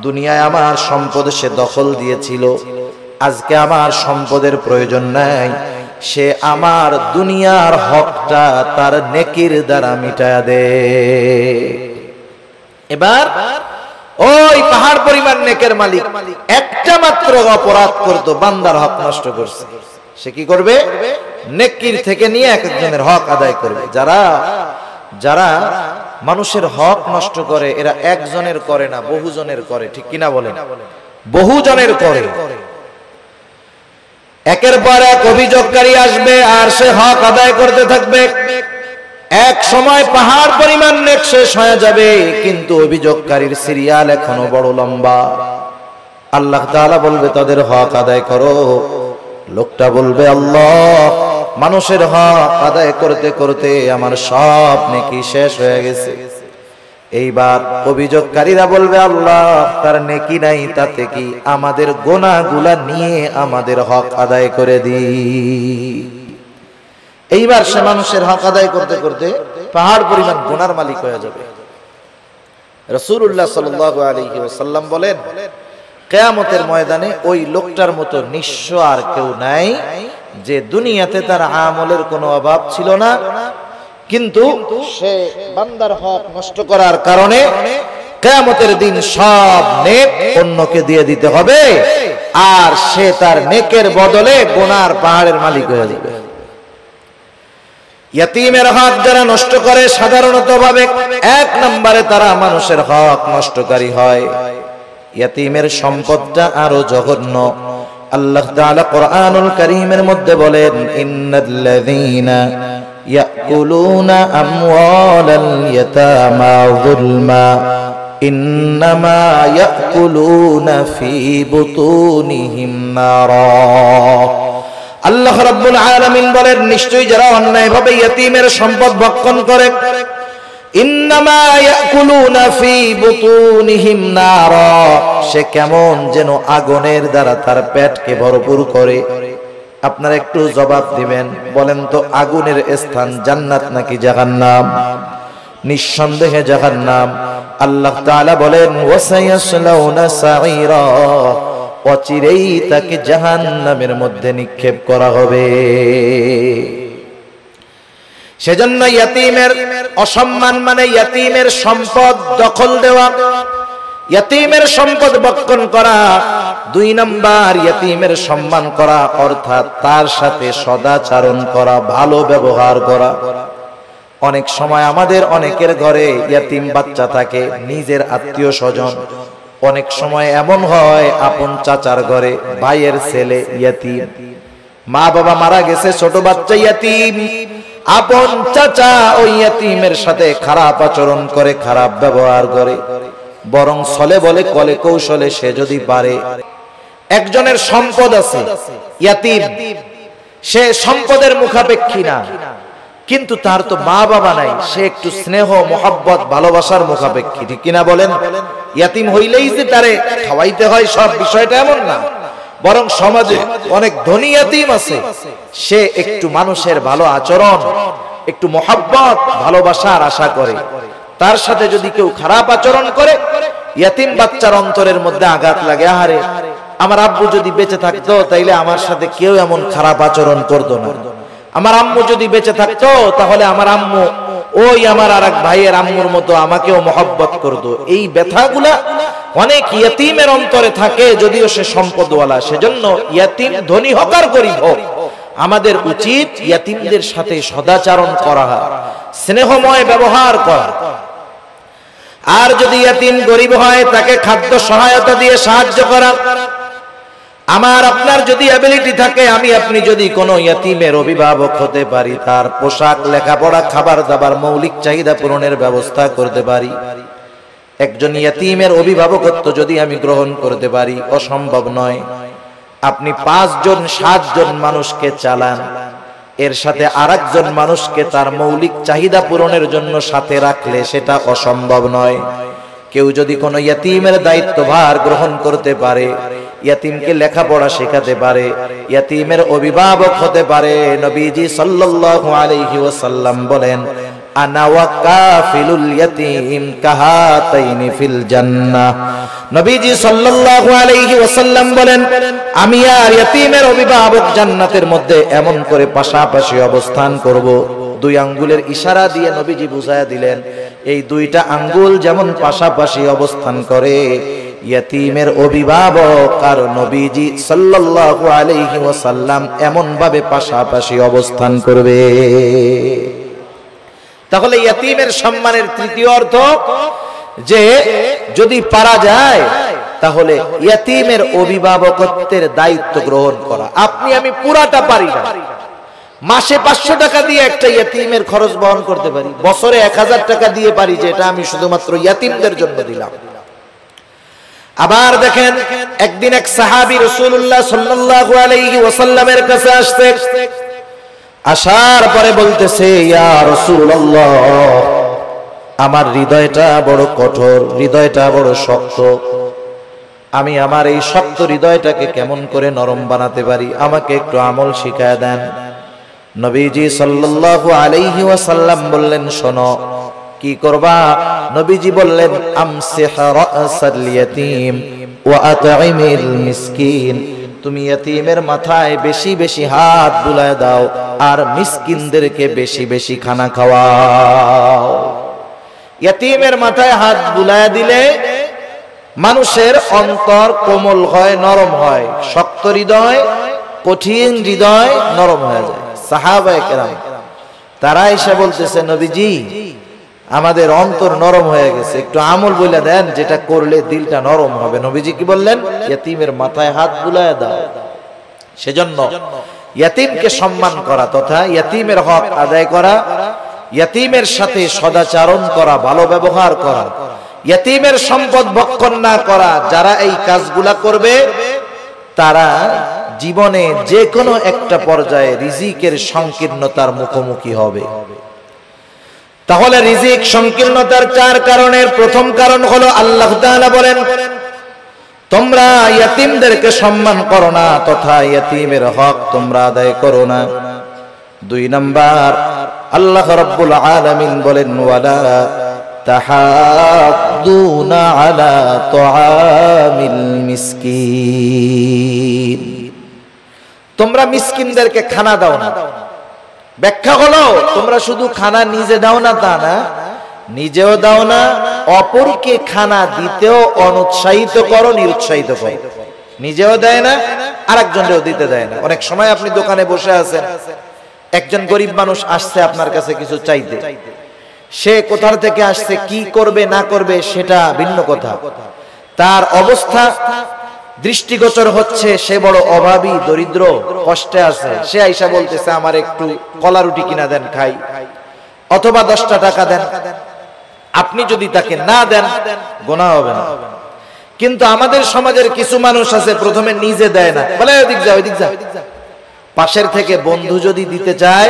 দুনিয়ায় আমার সম্পদ সে দখল দিয়েছিল, আজকে আমার সম্পদের প্রয়োজন নাই, সে আমার দুনিয়ার হকটা তার নেকির দ্বারা মিটায়া দে। এবার ওই পাহাড় পরিমাণ নেকের মালিক একটা মাত্র অপরাধ করতো, বান্দার হক নষ্ট করছে। সে কি করবে? নেকির থেকে নিয়ে এক একজনের হক আদায় করবে। যারা যারা মানুষের হক নষ্ট করে, এরা একজনের করে না, বহুজনের করে। ঠিক কিনা বলেন? বহুজনের করে। একের পর এক অভিযোগকারী আসবে আর সে হক আদায় করতে থাকবে। এক সময় পাহাড় পরিমাণ নেক শেষ হয়ে যাবে, কিন্তু অভিযোগকারীর সিরিয়াল এখনো বড় লম্বা। আল্লাহ তাআলা বলবে, তাদের হক আদায় করো। লোকটা বলবে, আল্লাহ, মানুষের হক আদায় করতে করতে আমার সব নেকি শেষ হয়ে গেছে। এইবার অভিযোগকারীরা বলবে, আল্লাহ, তার নেকি নাই, তাতে কি? আমাদের গুনাহগুলা নিয়ে আমাদের হক আদায় করে দিই। এইবার সে মানুষের হক আদায় করতে করতে পাহাড় পরিমাণ গুনার মালিক হয়ে যাবে। রাসূলুল্লাহ সাল্লাল্লাহু আলাইহি ওয়াসাল্লাম বলেন, কিয়ামতের ময়দানে ওই লোকটার মতো নিঃস্ব আর কেউ নাই, যে দুনিয়াতে তার আমলের কোনো অভাব ছিল না, কিন্তু সে বান্দার হক নষ্ট করার কারণে কিয়ামতের দিন সব নেক অন্যকে দিয়ে দিতে হবে, আর সে তার নেকের বদলে গুনার পাহাড়ের মালিক হয়ে যাবে। ইয়াতীমের হক যারা নষ্ট করে, সাধারণত ভাবে এক নম্বরে তারা মানুষের হক নষ্টকারী হয়। ইয়াতীমের সম্পদটা আরো জঘন্য। আল্লাহ তাআলা কোরআনুল কারীমের মধ্যে বলেন, ইন্নাল্লাযীনা ইয়াকুলুনা আমওয়ালাল ইয়াতামা যুলমা ইন্নামা ইয়াকুলুনা ফি বুতুনিহিম নারা। আল্লাহ রাব্বুল আলামিন বলেন, নিশ্চয়ই যারা অন্যায়ভাবে ইয়াতীমের সম্পদ ভক্ষণ করে, ইন্নামা ইয়াকুলুনা ফি বুতুনিহিম নারা, সে কেমন যেন আগুনের দ্বারা তার পেটকে ভরপুর করে। আপনারা একটু জবাব দিবেন, বলেন তো, আগুনের স্থান জান্নাত নাকি জাহান্নাম? নিঃসন্দেহে জাহান্নাম। আল্লাহ তাআলা বলেন, ওয়াসায়াসলাউনা সাঈরা, অচিরেই তাকে জাহান্নামের মধ্যে নিক্ষেপ করা হবে। সেজন্য ইয়াতীমের অসম্মান মানে ইয়াতীমের সম্পদ দখল দেওয়া, ইয়াতীমের সম্পদ ভক্ষণ করা। দুই নাম্বার, ইয়াতীমের সম্মান করা, অর্থাৎ তার সাথে সদাচরণ করা, ভালো ব্যবহার করা। অনেক সময় আমাদের অনেকের ঘরে ইয়াতীম বাচ্চা থাকে, নিজের আত্মীয় স্বজন। অনেক সময় এমন হয় আপন চাচার ঘরে ভাইয়ের ছেলে ইয়াতীম, মা বাবা মারা গেছে, ছোট বাচ্চা ইয়াতীম। আপন চাচা ওই ইয়াতীমের সাথে খারাপ আচরণ করে, খারাপ ব্যবহার করে, বরং ছলে বলে কলে কৌশলে সে যদি পারে। একজনের সম্পদ আছে, ইয়াতীম, সে সম্পদের মুখাপেক্ষী না, কিন্তু তার তো মা বাবা নাই, সে একটু স্নেহ মোহাব্বত ভালোবাসার মুখাপেক্ষী। ঠিক কিনা বলেন? ইয়াতীম হইলেই যে তারে খাওয়াইতে হয় সব, বিষয়টা এমন না। বরং সমাজে অনেক ধনী ইয়াতীম আছে, সে একটু মানুষের ভালো আচরণ, একটু মোহাব্বত ভালোবাসার আশা করে। তার সাথে যদি কেউ খারাপ আচরণ করে, ইয়াতীম বাচ্চার অন্তরের মধ্যে আঘাত লাগে। আহারে, আমার আব্বু যদি বেঁচে থাকতো তাইলে আমার সাথে কেউ এমন খারাপ আচরণ করতো না। আমার আম্মু যদি বেঁচে থাকতো তাহলে আমার আম্মু ওই আমার আরেক ভাইয়ের আম্মুর মতো আমাকেও মহব্বত করতো। এই ব্যথাগুলা অনেক ইয়তীমের অন্তরে থাকে, যদিও সে সম্পদওয়ালা। সেজন্য ইয়তীম ধনী হোক আর গরিব হোক, আমাদের উচিত ইয়তীমদের সাথে সদাচরণ করা, স্নেহময় ব্যবহার করা। আর যদি ইয়তীম গরিব হয়, তাকে খাদ্য সহায়তা দিয়ে সাহায্য করা। আমার আপনার যদি অ্যাবিলিটি থাকে, আমি আপনি যদি কোনো ইয়তীমের অভিভাবক হতে পারি, তার পোশাক, লেখাপড়া, খাবার দাবার, মৌলিক চাহিদা পূরণের ব্যবস্থা করতে পারি, একজন ইয়তীমের অভিভাবকত্ব যদি আমি গ্রহণ করতে পারি, অসম্ভব নয়। আপনি 5 জন 7 জন মানুষকে চালান, এর সাথে আরেকজন মানুষকে তার মৌলিক চাহিদা পূরণের জন্য সাথে রাখলে সেটা অসম্ভব নয়। কেউ যদি কোনো ইয়তীমের দায়িত্বভার গ্রহণ করতে পারে, ইয়তীমকে লেখাপড়া শেখাতে পারে, ইয়তীমের অভিভাবক হতে পারে, নবীজি সাল্লাল্লাহু আলাইহি ওয়াসাল্লাম বলেন, আনা ওয়া কাফিলুল ইয়তীম কাহাতাইনি ফিল জান্নাহ। নবীজি সাল্লাল্লাহু আলাইহি ওয়াসাল্লাম বলেন, আমি আর ইয়তীমের অভিভাবক জান্নাতের মধ্যে এমন করে পাশাপাশি অবস্থান করব। 2 আঙ্গুলের ইশারা দিয়ে নবীজি বুঝায়া দিলেন, এই 2টা আঙ্গুল যেমন পাশাপাশি অবস্থান করে, ইয়তীমের অভিভাবক আর নবীজি সাল্লাল্লাহু আলাইহি ওয়াসাল্লাম এমন ভাবে পাশাপাশি অবস্থান করবে। তাহলে ইয়তীমের সম্মানের তৃতীয় অর্থ যে যদি পারা যায়, তাহলে ইয়তীমের অভিভাবকত্বের দায়িত্ব গ্রহণ করা। আপনি আমি পুরাটা পারি না, মাসে 500 টাকা দিয়ে একটা ইয়তীমের খরচ বহন করতে পারি, বছরে 1000 টাকা দিয়ে পারি যে এটা আমি শুধুমাত্র ইয়তীমদের জন্য দিলাম। আবার দেখেন, একদিন এক সাহাবী রাসূলুল্লাহ সাল্লাল্লাহু আলাইহি ওয়াসাল্লামের কাছে আসছে, আসার পরে বলতেছে, ইয়া রাসূলুল্লাহ, আমার হৃদয়টা বড় কঠোর, হৃদয়টা বড় শক্ত, আমি আমার এই শক্ত হৃদয়টাকে কেমন করে নরম বানাতে পারি, আমাকে একটু আমল শিখায় দেন। নবীজি সাল্লাল্লাহু আলাইহি ওয়াসাল্লাম বললেন, শোনো কি করবা? নবীজি বললেন, আমসিহ রাসাল ইয়াতীম ওয়া আত'ইমিল মিসকিন, তুমি ইয়তীমের মাথায় বেশি বেশি হাত বুলায় দাও আর মিসকিনদেরকে বেশি বেশি খানা খাওয়াও। ইয়তীমের মাথায় হাত বুলায় দিলে মানুষের অন্তর কোমল হয়, নরম হয়। শক্ত হৃদয়, কঠিন হৃদয় নরম হয়ে যায়। সাহাবায়ে কেরাম তারা এসে বলতেছে, নবীজি আমাদের অন্তর নরম হয়ে গেছে, একটু আমল বলে দেন যেটা করলে দিলটা নরম হবে। নবীজি কি বললেন? ইয়তীমের মাথায় হাত বুলায় দাও। সেজন্য ইয়তীমকে সম্মান করা তথা ইয়তীমের হক আদায় করা, ইয়তীমের সাথে সদাচরণ করা, ভালো ব্যবহার করা, ইয়তীমের সম্পদ ভক্ষণ না করা, যারা এই কাজগুলা করবে তারা জীবনে যে কোনো একটা পর্যায়ে রিজিকের সংকীর্ণতার মুখোমুখি হবে। তাহলে রিজিক সংকীর্ণতার 4 কারণের প্রথম কারণ হলো আল্লাহ তাআলা বলেন, তোমরা ইয়তীমদেরকে সম্মান করো না তথা ইয়তীমের হক তোমরা আদায় করো না। 2 নাম্বার, আল্লাহ রাব্বুল আলামিন বলেন, ওয়ালা তাহাদ্দুনা আলা তুআমিল মিসকিন, তোমরা মিসকিনদেরকে খানা দাও না। ব্যাখ্যা হলো, তোমরা শুধু খানা নিজে দাও না তা না, নিজেও দাও না, অপরকে খানা দিতেও অনুৎসাহিত করো, নিরুৎসাহিত করো। নিজেও দেয় না, আরেকজনকেও দিতে দেয় না। অনেক সময় আপনি দোকানে বসে আছেন, একজন গরিব মানুষ আসছে আপনার কাছে কিছু চাইতে, সে কোথা থেকে আসছে, কি করবে না করবে সেটা ভিন্ন কথা, তার অবস্থা দৃষ্টিগোচর হচ্ছে সে বড় অভাবী, দরিদ্র, কষ্টে আছে। সে আইসা বলতেছে, আমার একটু কলা রুটি কিনা দেন খাই, অথবা 10টা টাকা দেন। আপনি যদি তাকে না দেন গুনাহ হবে না। কিন্তু আমাদের সমাজের কিছু মানুষ আছে, প্রথমে নিজে দেয় না, বলে ওইদিক যা ওইদিক যা। পাশের থেকে বন্ধু যদি দিতে চায়,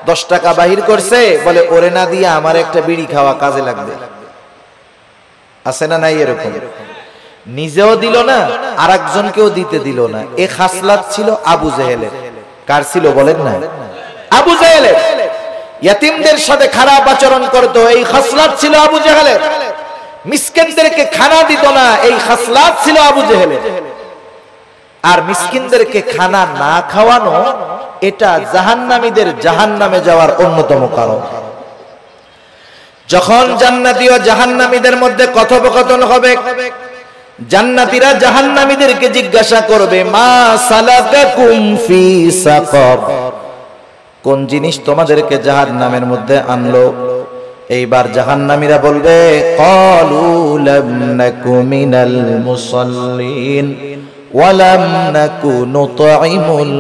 10 টাকা বাহির করছে, বলে ওরে না দিয়ে আমার একটা বিড়ি খাওয়া কাজে লাগবে। আছে না নাই এরকম? নিজেও দিল না, আরেকজনকেও দিতে দিল না। এই খাসলাত ছিল আবু জেহেলের। কার ছিল বলেন না? আবু জেহেলের। ইয়তীমদের সাথে খারাপ আচরণ করত, এই খাসলাত ছিল আবু জেহেলের। মিসকিনদেরকে খানা দিত না, এই খাসলাত ছিল আবু জেহেলের। আর মিসকিনদেরকে খানা না খাওয়ানো, এটা জাহান্নামীদের জাহান্নামে যাওয়ার অন্যতম কারণ। যখন জান্নাতি ও জাহান্নামীদের মধ্যে কথোপকথন হবে, জান্নাতীরা জাহান্নামীদেরকে জিজ্ঞাসা করবে, মা সালাকাকুম ফি সাকার, কোন জিনিস তোমাদেরকে জাহান্নামের মধ্যে আনলো? এইবার জাহান্নামীরা বলবে, ক্বালু লাম নাকু মিনাল মুসাল্লিন ওয়া লাম নাকু নুতঈমুল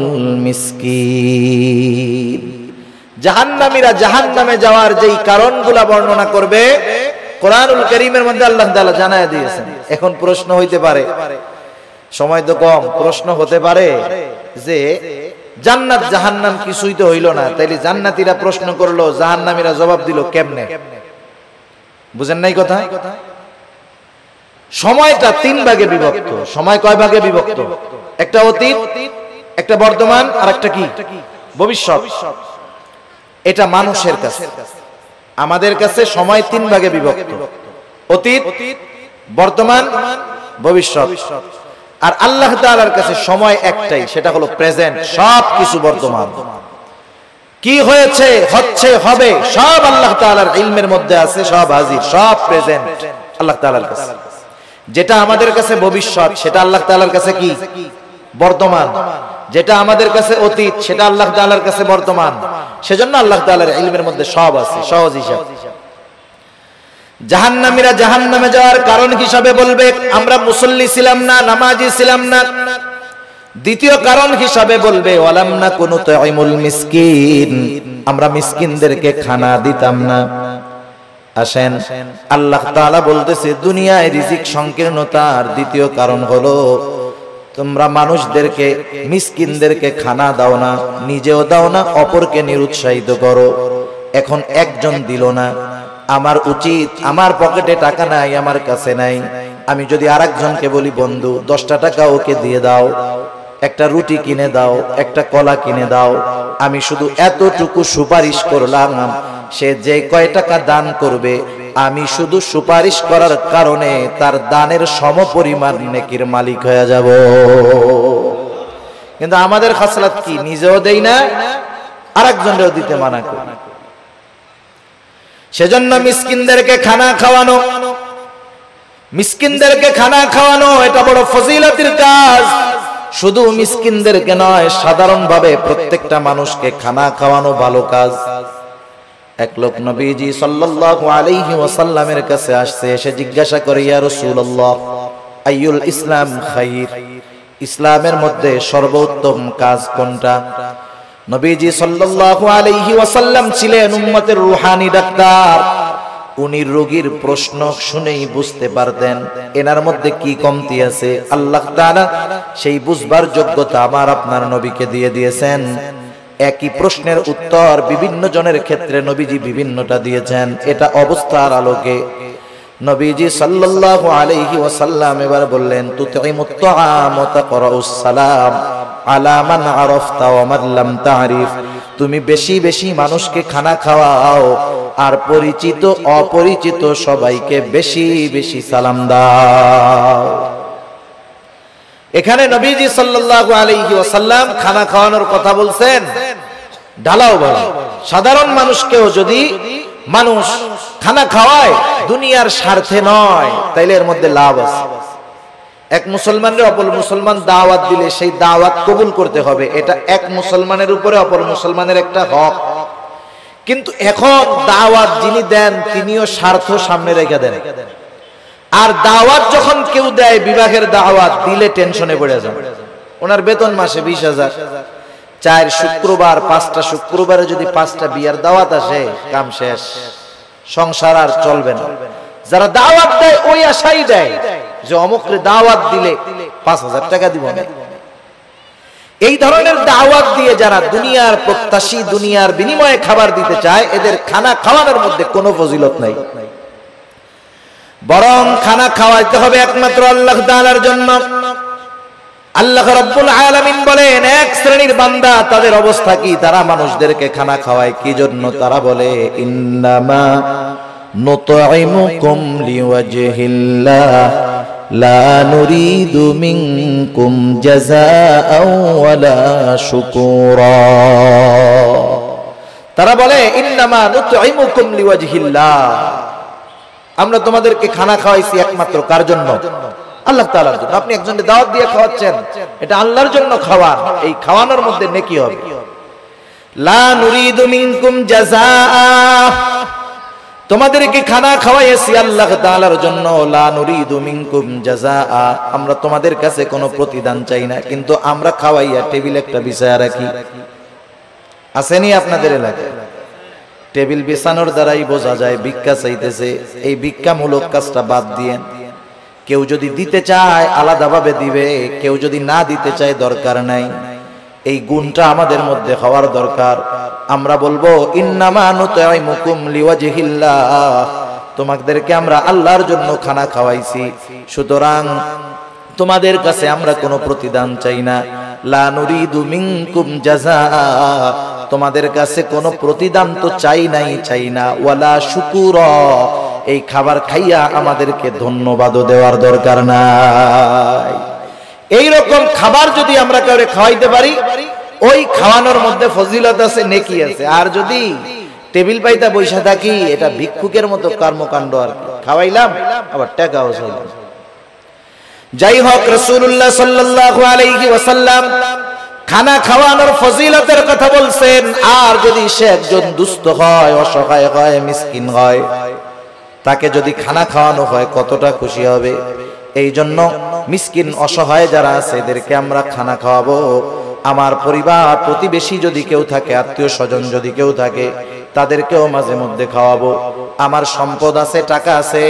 মিসকিন। জাহান্নামীরা জাহান্নামে যাওয়ার যেই কারণগুলো বর্ণনা করবে কোরআনুল কারীমের মধ্যে আল্লাহ তাআলা জানায় দিয়েছেন। এখন প্রশ্ন হইতে পারে, সময় তো কম, প্রশ্ন হতে পারে যে জান্নাত জাহান্নাম কিছুই তো হইল না, তাইলে জান্নাতীরা প্রশ্ন করলো, জাহান্নামীরা জবাব দিল কেমনে? বুঝেন নাই কথা? সময়টা 3 ভাগে বিভক্ত। সময় কয় ভাগে বিভক্ত? একটা অতীত, একটা বর্তমান, আর একটা কি ভবিষ্যৎ। এটা মানুষের কাছে, আমাদের কাছে সময় 3 ভাগে বিভক্ত, অতীত, বর্তমান, ভবিষ্যৎ। আর আল্লাহ তাআলার কাছে সময় একটাই, সেটা হলো প্রেজেন্ট। সব কিছু বর্তমান, কি হয়েছে, হচ্ছে, হবে, সব আল্লাহ তাআলার ইলমের মধ্যে আছে, সব হাজির, সব প্রেজেন্ট আল্লাহ তাআলার কাছে। যেটা আমাদের কাছে ভবিষ্যৎ, সেটা আল্লাহ তাআলার কাছে কি বর্তমান। যেটা আমাদের কাছে অতীত, সেটা আল্লাহ তাআলার কাছে বর্তমান। সেজন্য আল্লাহ তাআলার ইলমের মধ্যে সব আছে, সহজ হিসাব। জাহান্নামীরা জাহান্নামে যাওয়ার কারণ হিসাবে বলবে, আমরা মুসল্লি ছিলাম না, নামাজি ছিলাম না। দ্বিতীয় কারণ হিসাবে বলবে, ওয়ালাম নাকু নুতঈমুল মিসকিন, আমরা মিসকিনদেরকে খানা দিতাম না। আসেন, আল্লাহ তাআলা বলতেছে দুনিয়ায় রিজিক সংকীর্ণতার দ্বিতীয় কারণ হলো তোমরা মানুষদেরকে, মিসকিনদেরকে খানা দাও না, নিজেও দাও না, অপরকে নিরুৎসাহিত করো। এখন একজন দিল না, আমার উচিত, আমার পকেটে টাকা নাই, আমার কাছে নাই, আমি যদি আরেকজনকে বলি, বন্ধু 10টা টাকা ওকে দিয়ে দাও, একটা রুটি কিনে দাও, একটা কলা কিনে দাও, আমি শুধু এতটুকু সুপারিশ করলাম, সে যে কয় টাকা দান করবে, আমি শুধু সুপারিশ করার কারণে তার দানের সমপরিমাণ নেকির মালিক হয়ে যাব। কিন্তু আমাদের খাসলাত কি, নিজেও দেই না, আরেকজনেরও দিতে মানা করি। সেজন্য মিসকিনদেরকে খানা খাওয়ানো, মিসকিনদেরকে খানা খাওয়ানো এটা বড় ফজিলতের কাজ। শুধু মিসকিনদেরকে নয়, সাধারণভাবে প্রত্যেকটা মানুষকে খানা খাওয়ানো ভালো কাজ। এক লোক নবীজি সাল্লাল্লাহু আলাইহি ওয়াসাল্লামের কাছে আসছে, এসে জিজ্ঞাসা করে, ইয়া রাসূলুল্লাহ, আইয়ুল ইসলাম খাইর, ইসলামের মধ্যে সর্বোত্তম কাজ কোনটা? নবীজি সাল্লাল্লাহু আলাইহি ওয়াসাল্লাম ছিলেন উম্মতের রূহানি ডাক্তার। উনি রোগীর প্রশ্ন শুনেই বুঝতে পারতেন এনার মধ্যে কি কমতি আছে। আল্লাহ তাআলা সেই বুঝবার যোগ্যতা আমার আপনার নবীকে দিয়ে দিয়েছেন। একই প্রশ্নের উত্তর বিভিন্ন জনের ক্ষেত্রে নবীজি বিভিন্নটা দিয়েছেন। এটা অবস্থার আলোকে নবীজি সাল্লাল্লাহু আলাইহি ওয়াসাল্লাম এবার বললেন, তুতঈমুত তাআম ওয়া তাকরাউস সালাম আলা মান আরাফতা ওয়া মান লাম তা'রিফ, তুমি বেশি বেশি মানুষকে খানা খাওয়াও আর পরিচিত অপরিচিত সবাইকে বেশি বেশি সালাম দাও। এখানে নবীজি সাল্লাল্লাহু আলাইহি ওয়াসাল্লাম খানা খাওয়ানোর কথা বলছেন ঢালাও ভালো। সাধারণ মানুষকেও যদি মানুষ খানা খাওয়ায় দুনিয়ার স্বার্থে নয়, তাইলে এর মধ্যে লাভ আছে। এক মুসলমানের অপর মুসলমান দাওয়াত দিলে সেই দাওয়াত কবুল করতে হবে, এটা এক মুসলমানের উপরে অপর মুসলমানের একটা হক। কিন্তু এখন দাওয়াত যিনি দেন তিনিও স্বার্থ সামনে রেখে দেন। আর দাওয়াত যখন কেউ দেয়, বিবাহের দাওয়াত দিলে টেনশনে পড়ে যান। ওনার বেতন মাসে 20,000, 4 শুক্রবার 5টা শুক্রবারে যদি 5টা বিয়ার দাওয়াত আসে, কাম শেষ, সংসার আর চলবে না। যারা দাওয়াত দেয় ওই আশাই দেয় যে অমুকরে দাওয়াত দিলে 5,000 টাকা দিব না। এই ধরনের দাওয়াত দিয়ে যারা দুনিয়ার প্রত্যাশী, দুনিয়ার বিনিময়ে খাবার দিতে চায়, এদের খানা খাওয়ানোর মধ্যে কোনো ফজিলত নাই। বরং খানা খাওয়াইতে হবে একমাত্র আল্লাহ তাআলার জন্য। আল্লাহ রাব্বুল আলামিন বলেন, এক শ্রেণীর বান্দা, তাদের অবস্থা কি? তারা মানুষদেরকে খানা খাওয়ায় কি জন্য? তারা বলে, ইন্নামা নুতঈমুকুম লিওয়াজহিল্লাহ লা নুরিদু মিনকুম জাযাআও ওয়ালা শুকুরা। তারা বলে ইন্নামা নুতঈমুকুম লিওয়াজহিল্লাহ, আমরা তোমাদেরকে খানা খাওয়াইছি একমাত্র কার জন্য? আল্লাহ তাআলার জন্য। আপনি একজনকে দাওয়াত দিয়ে খাওয়াচ্ছেন, এটা আল্লাহর জন্য খাওয়ান, এই খাওয়ানোর মধ্যে নেকি হবে। লা নুরিদু মিনকুম জাযাআ, তোমাদেরকে খানা খাওয়াইছি আল্লাহ তাআলার জন্য। লা নুরিদু মিনকুম জাযাআ, আমরা তোমাদের কাছে কোনো প্রতিদান চাই না, কিন্তু আমরা খাওয়াইয়া টেবিল একটা বিছায়া রাখি। আসেনি আপনাদের এলাকায়? টেবিল বিছানোর দ্বারাই বোঝা যায় ভিক্ষা চাইতেছে। এই ভিক্ষামূলক কাজটা বাদ দিয়েন। কেউ যদি দিতে চায় আলাদাভাবে দিবে, কেউ যদি না দিতে চায় দরকার নাই। এই গুণটা আমাদের মধ্যে হওয়ার দরকার। আমরা বলবো ইন্নামা নুতঈমুকুম লিওয়াজহিল্লাহ, তোমাদেরকে আমরা আল্লাহর জন্য খানা খাওয়াইছি, সুতরাং তোমাদের কাছে আমরা কোনো প্রতিদান চাই না। লা নুরিদু মিনকুম জাযাআ, তোমাদের কাছে কোনো প্রতিদান তো চাই না। ওয়ালা শুকুরা, এই খাবার খাইয়া আমাদেরকে ধন্যবাদও দেওয়ার দরকার নাই। এই রকম খাবার যদি আমরা কাউকে খাওয়াইতে পারি, ওই খাওয়ানোর মধ্যে ফজিলত আছে, নেকি আছে। আর যদি টেবিল পাইতা বৈশা থাকি, এটা ভিক্ষুকের মতো কর্মকাণ্ড। আর খাওয়াইলাম আবার টাকাও চাইলাম। যাই হোক, রাসূলুল্লাহ সাল্লাল্লাহু আলাইহি ওয়াসাল্লাম খানা খাওয়ানোর ফজিলতের কথা বলছেন। আর যদি সে একজন দুস্থ হয়, অসহায় হয়, মিসকিন হয়, তাকে যদি খানা খাওয়ানো হয় কতটা খুশি হবে। এই জন্য মিসকিন অসহায় যারা আছে এদেরকে আমরা খানা খাওয়াবো। আমার পরিবার প্রতিবেশী যদি কেউ থাকে, আত্মীয় স্বজন যদি কেউ থাকে, তাদেরকেও মাঝে মধ্যে খাওয়াবো। আমার সম্পদ আছে, টাকা আছে,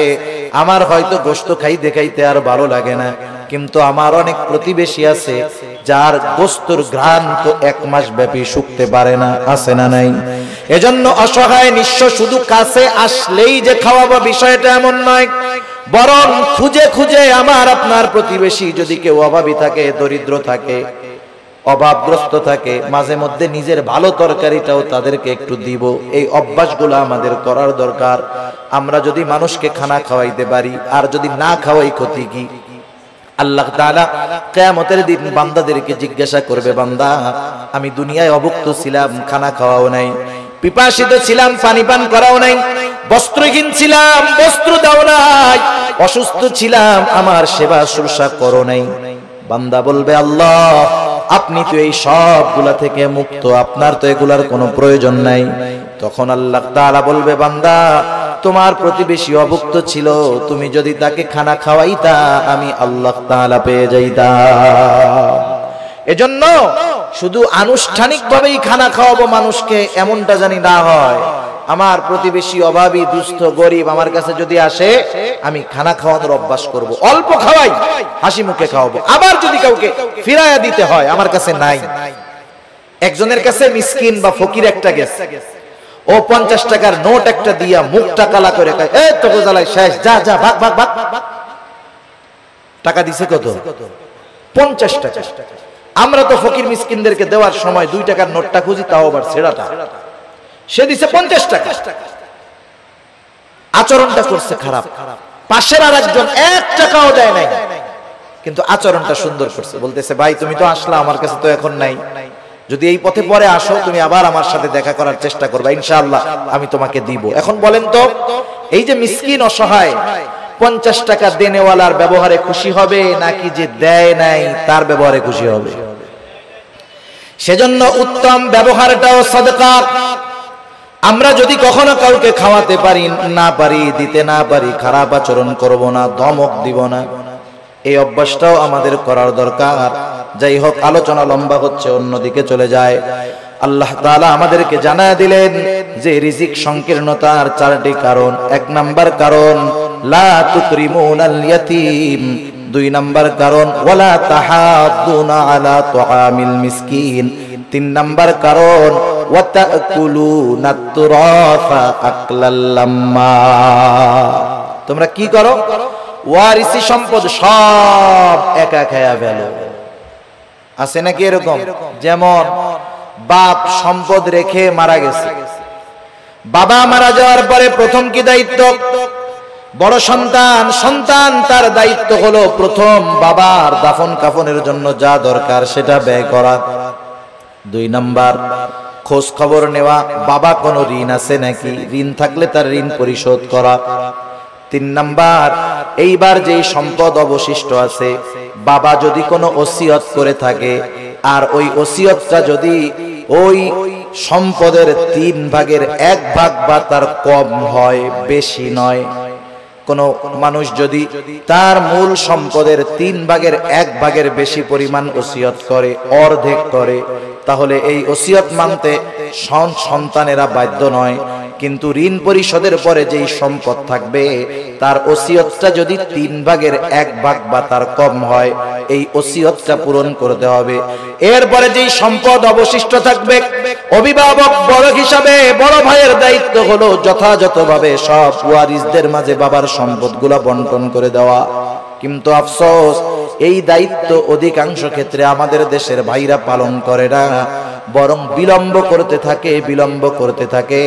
আমার হয়তো গোশত খাইতে খাইতে আর ভালো লাগে না, কিন্তু আমার অনেক প্রতিবেশী আছে যার গোশতর ঘ্রাণ তো 1 মাস ব্যাপী শুকতে পারে না, আছে না নাই? এজন্য অসহায় নিঃস্ব শুধু কাছে আসলেই যে খাওয়াবো বিষয়টা এমন নয়, বরং খুঁজে খুঁজে আমার আপনার প্রতিবেশী যদি কেউ অভাবী থাকে, দরিদ্র থাকে, অভাবগ্রস্ত থাকে, মাঝে মধ্যে নিজের ভালো তরকারিটাও তাদেরকে একটু দিব। এই অভ্যাসগুলো আমাদের করার দরকার। আমরা যদি মানুষকে খানা খাওয়াইতে পারি, আর যদি না খাওয়াই ক্ষতি কি? আল্লাহ তাআলা কিয়ামতের দিন বান্দাদেরকে জিজ্ঞাসা করবে, বান্দা আমি দুনিয়ায় অভুক্ত ছিলাম, খানা খাওয়াও নাই, পিপাসিত ছিলাম, পানি পান করাও নাই, বস্ত্রহীন ছিলাম, বস্ত্র দাও নাই, অসুস্থ ছিলাম, আমার সেবা শুশ্রূষা করো নাই। বান্দা বলবে, আল্লাহ আপনি তো এই সবগুলা থেকে মুক্ত, আপনার তো এগুলার কোনো প্রয়োজন নাই। তখন আল্লাহ তাআলা বলবে, বান্দা তোমার প্রতিবেশী অভুক্ত ছিল, তুমি যদি তাকে খানা খাওয়াইতা আমি আল্লাহ তাআলা পেয়ে যাইতাম। এজন্য শুধু আনুষ্ঠানিকভাবেই খানা খাওয়াবো মানুষকে, এমনটা জানি না হয়। আমার প্রতিবেশী অভাবী, দুস্থ, গরিব আমার কাছে যদি আসে, আমি খানা খাওয়ানোর অভ্যাস করব। অল্প খাওয়াই, হাসি মুখে খাওয়াবো। আবার যদি কাউকে ফিরাইয়া দিতে হয়, আমার কাছে নাই। একজনের কাছে মিসকিন বা ফকির একটা গেছে, ও 50 টাকার নোট একটা দিয়া মুখটা কালা করে কয়, এই তো গোজালাই শেষ, যা যা ভাগ ভাগ ভাগ। টাকা দিছে কত? 50 টাকা। আমরা তো ফকির মিসকিনদেরকে দেওয়ার সময় 2 টাকার নোটটা খুঁজি, তাও আবার ছেঁড়াটা। সে দিছে 50 টাকা। আচরণটা করছে খারাপ। পাশের আরেকজন 1 টাকাও দেয় নাই, কিন্তু আচরণটা সুন্দর করছে। বলতেছে, ভাই তুমি তো আসলা, আমার কাছে তো এখন নাই, যদি এই পথে পরে আসো তুমি আবার আমার সাথে দেখা করার চেষ্টা করবা, ইনশাআল্লাহ আমি তোমাকে দিব। এখন বলেন তো, এই যে মিসকিন অসহায় 50 টাকা দেনেওয়ালার ব্যবহারে খুশি হবে, নাকি যে দেয় নাই তার ব্যবহারে খুশি হবে? সেজন্য উত্তম ব্যবহারটাও সাদকা। আমরা যদি কখনো কাউকে খাওয়াতে পারি না পারি, দিতে না পারি, খারাপ আচরণ করব না, ধমক দিব না, এই অভ্যাসটাও আমাদের করার দরকার। যাই হোক, আলোচনা লম্বা হচ্ছে, অন্যদিকে চলে যায়। আল্লাহ তাআলা আমাদেরকে জানায় দিলেন যে রিজিক সংকীর্ণতার 4টি কারণ। 1 নাম্বার কারণ লা তুকরিমুনাল ইয়াতীম, 2 নাম্বার কারণ ওয়ালা তাহাদ্দুনা আলা তুআমিল মিসকিন, 3 নাম্বার কারণ ওয়া তাকুলুনাত তুরাফা আকলাল লাম্মা। তোমরা কি করো? ওয়ারিসি সম্পদ সব একা খায়া ফেলো। আছে নাকি এরকম? যেমন বাপ সম্পদ রেখে মারা গেছে, বাবা মারা যাওয়ার পরে প্রথম কি দায়িত্ব? বড় সন্তান, সন্তান তার দায়িত্ব হলো প্রথম বাবার দাফন কাফনের জন্য যা দরকার সেটা ব্যয় করা। 2 নাম্বার খোঁজ খবর নেওয়া, বাবা কোনো ঋণ আছে নাকি, ঋণ থাকলে তার ঋণ পরিশোধ করা। 3 নাম্বার, এইবার যেই সম্পদ অবশিষ্ট আছে, বাবা যদি কোনো ওসিয়ত করে থাকে আর ওই ওসিয়তটা যদি ওই সম্পদের 3 ভাগের 1 ভাগ বা তার কম হয়, বেশি নয়, কোন মানুষ যদি তার মূল সম্পদের 3 ভাগের 1 ভাগের বেশি পরিমাণ ওসিয়ত করে, অর্ধেক করে, তাহলে এই ওসিয়ত মানতে সন্তানেরা বাধ্য নয়। কিন্তু ঋণ পরিশোধের পরে যেই সম্পদ থাকবে তার ওসিয়তটা যদি 3 ভাগের 1 ভাগ বা তার কম হয়, এই ওসিয়তটা পূরণ করতে হবে। এরপরে যেই সম্পদ অবশিষ্ট থাকবে, অভিভাবক বড় হিসাবে বড় ভাইয়ের দায়িত্ব হলো যথাযথভাবে সব ওয়ারিসদের মাঝে বাবার সম্পদগুলো বন্টন করে দেওয়া। কিন্তু আফসোস, এই দায়িত্ব অধিকাংশ ক্ষেত্রে আমাদের দেশের ভাইরা পালন করে না, বরং বিলম্ব করতে থাকে।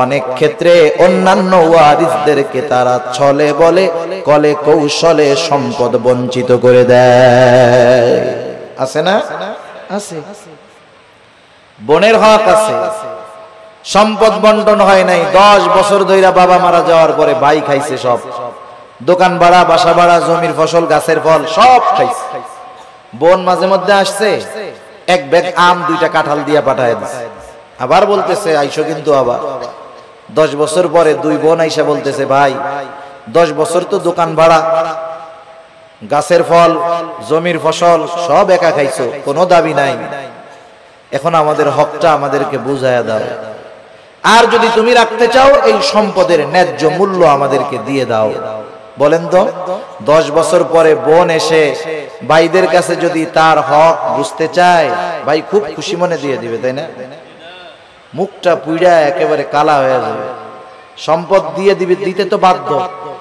অনেক ক্ষেত্রে অন্যান্য ওয়ারিসদেরকে তারা ছলে বলে কলে কৌশলে সম্পদ বঞ্চিত করে দেয়। আছে না? আছে। বোনের হক আছে, সম্পদ বন্টন হয় নাই, 10 বছর ধরে বাবা মারা যাওয়ার পরে ভাই খাইছে সব, দোকান ভাড়া, বাসা ভাড়া, জমির ফসল, গাছের ফল সব খাইছে। বোন মাঝে মধ্যে আসছে, 1 ব্যাগ আম 2টা কাঁঠাল দিয়া পাঠায় দিছে, আবার বলতেছে আইসো। কিন্তু আবার 10 বছর পরে 2 বোন আইসা বলতেছে, ভাই 10 বছর তো দোকান ভাড়া, গাছের ফল, জমির ফসল সব একা খাইছো, কোনো দাবি নাই, এখন আমাদের হকটা আমাদেরকে বুঝায়া দাও। আর যদি তুমি রাখতে চাও, এই সম্পদের ন্যায্য মূল্য আমাদেরকে দিয়ে দাও। বলেন তো, 10 বছর পরে বোন এসে ভাইদের কাছে যদি তার হক বুঝতে চায়, ভাই খুব খুশি মনে দিয়ে দিবে, তাই না? মুখটা পুইড়া একেবারে কালা হয়ে যাবে। সম্পদ দিয়ে দিবে, দিতে তো বাধ্য,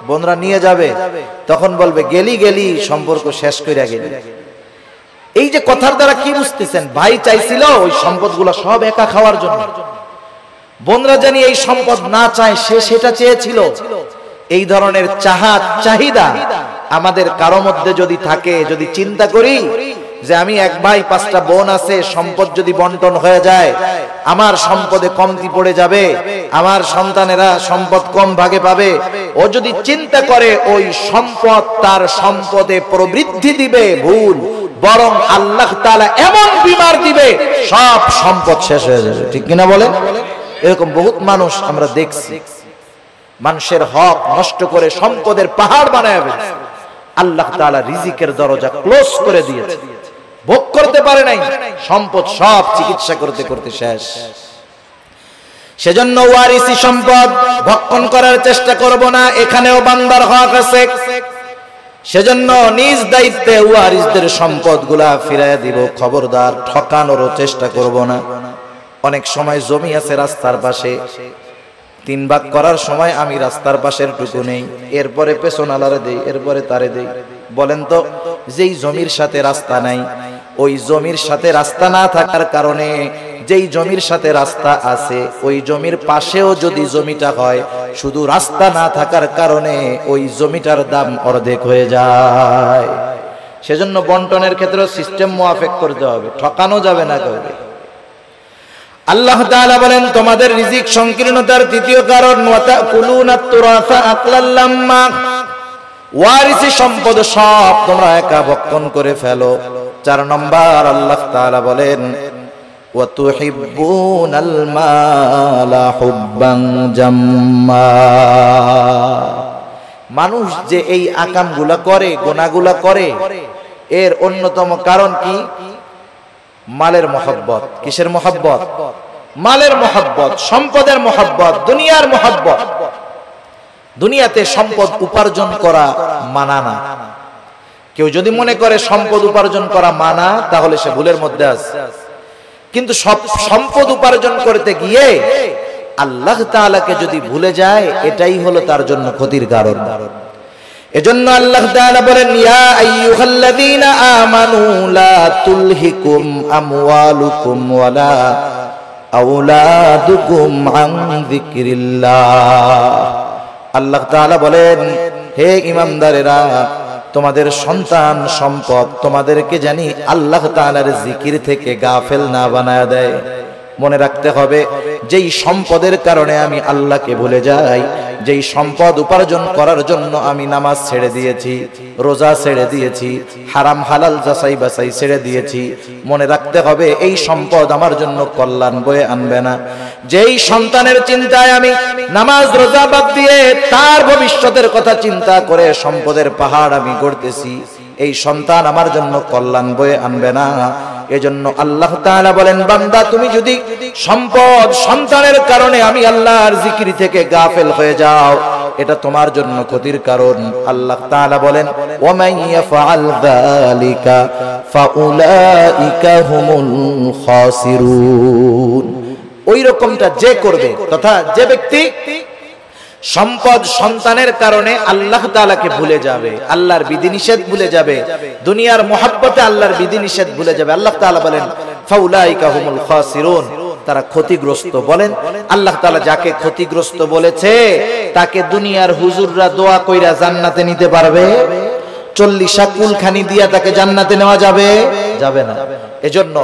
বোনরা নিয়ে যাবে, তখন বলবে গেলি সম্পর্ক শেষ কইরা গেলি। এই যে কথার দ্বারা কি বুঝতেছেন? ভাই চাইছিল ওই সম্পদগুলো সব একা খাওয়ার জন্য, বোনরা জানি এই সম্পদ না চায়, সে সেটা চেয়েছিল। এই ধরনের চাহিদা আমাদের কারো মধ্যে যদি থাকে, যদি চিন্তা করি যে আমি 1 ভাই 5টা বোন আছে, সম্পদ যদি বন্টন হয়ে যায় আমার সম্পদে কমতি পড়ে যাবে, আমার সন্তানেরা সম্পদ কম ভাগে পাবে, ও যদি চিন্তা করে ওই সম্পদ তার সম্পদে প্রবৃদ্ধি দিবে, ভুল, বরং আল্লাহ তাআলা এমন বিমার দিবে সব সম্পদ শেষ হয়ে যাবে। ঠিক কিনা বলেন? এরকম বহুত মানুষ আমরা দেখছি, মানুষের হক নষ্ট করে সম্পদের পাহাড় বানায় ফেলছে। আল্লাহ তাআলা রিজিকের দরজা ক্লোজ করে দিয়েছে, ভোগ করতে পারে নাই, সম্পদ সব চিকিৎসা করতে করতে শেষ। সেজন্য ওয়ারিসি সম্পদ ভক্ষণ করার চেষ্টা করব না, এখানেও বান্দার হক আছে। সেজন্য নিজ দায়িত্বে ওয়ারিসদের সম্পদগুলা ফিরাইয়া দিব, খবরদার ঠকানোরও চেষ্টা করব না। অনেক সময় জমি আছে রাস্তার পাশে, 3 ভাগ করার সময় আমি রাস্তার পাশের টুকু নেই, এরপরে পেছন আলারে দেই, এরপরে তারে দেই। বলেন তো, যেই জমির সাথে রাস্তা নাই, ওই জমির সাথে রাস্তা না থাকার কারণে যেই জমির সাথে রাস্তা আছে, ওই জমির পাশেও যদি জমিটা হয়, শুধু রাস্তা না থাকার কারণে ওই জমিটার দাম অর্ধেক হয়ে যায়। সেজন্য বন্টনের ক্ষেত্রে সিস্টেম মুআফিক করতে হবে, ঠকানো যাবে না কাউকে। আল্লাহ তাআলা বলেন, তোমাদের রিজিক সংকীর্ণতার 3য় কারণ ওয়াতাকুলুনাত তুরাসা আকলাল লাম্মা, ওয়ারিসি সম্পদ সব তোমরা একা ভক্ষণ করে ফেলো। 4 নম্বর আল্লাহ তাআলা বলেন ওয়াতুহিব্বুনাল মালা হুব্বান জাম্মা, মানুষ যে এই আকামগুলা করে, গুনাহগুলা করে, এর অন্যতম কারণ কি? মালের মহব্বত। কিসের মহব্বত? মালের মহব্বত, সম্পদের মহব্বত, দুনিয়ার মহব্বত। দুনিয়াতে সম্পদ উপার্জন করা মানা না। কেউ যদি মনে করে সম্পদ উপার্জন করা মানা, তাহলে সে ভুলের মধ্যে আছে। কিন্তু সব সম্পদ উপার্জন করতে গিয়ে আল্লাহ তাআলাকে যদি ভুলে যায়, এটাই হলো তার জন্য ক্ষতির কারণ। এজন্য আল্লাহ তাআলা বলেন, ইয়া আইয়ুহাল্লাযীনা আমানু লা তুলহিকুম আমওয়ালুকুম ওয়ালা আওলাদুকুম আন যিকরিল্লাহ। আল্লাহ তাআলা বলেন, হে ঈমানদারেরা, তোমাদের সন্তান সম্পদ তোমাদেরকে জানি আল্লাহ তাআলার জিকির থেকে গাফেল না বানায়া দেয়। মনে রাখতে হবে, যেই সম্পদের কারণে আমি আল্লাহকে ভুলে যাই, যেই সম্পদ উপার্জন করার জন্য আমি নামাজ ছেড়ে দিয়েছি, রোজা ছেড়ে দিয়েছি, হারাম হালাল যাচাই বাছাই ছেড়ে দিয়েছি, মনে রাখতে হবে এই সম্পদ আমার জন্য কল্যাণ বয়ে আনবে না। যেই সন্তানের চিন্তায় আমি নামাজ রোজা বাদ দিয়ে তার ভবিষ্যতের কথা চিন্তা করে সম্পদের পাহাড় আমি গড়তেছি, এই সন্তান আমার জন্য কল্যাণ বয়ে আনবে না। এজন্য আল্লাহ তাআলা বলেন, বান্দা তুমি যদি সম্পদ সন্তানের কারণে আমি আল্লাহর জিকির থেকে গাফেল হয়ে যাও, এটা তোমার জন্য ক্ষতির কারণ। আল্লাহ তাআলা বলেন, ওয়া মান ইয়াফআল যালিকা ফাউলাইকা হুমুল খাসিরুন। ওই রকমটা যে করবে, তথা যে ব্যক্তি সম্পদ সন্তানের কারণে আল্লাহ তাআলাকে ভুলে যাবে, আল্লাহর বিধিনিষেধ ভুলে যাবে, দুনিয়ার মহব্বতে আল্লাহর বিধিনিষেধ ভুলে যাবে, আল্লাহ তাআলা বলেন ফাউলাইকা হুমুল খাসিরুন, তারা ক্ষতিগ্রস্ত। বলেন আল্লাহ তাআলা যাকে ক্ষতিগ্রস্ত বলেছে তাকে দুনিয়ার হুজুররা দোয়া কইরা জান্নাতে নিতে পারবে? 40 কুলখানি দিয়া তাকে জান্নাতে নেওয়া যাবে? যাবে না। এজন্য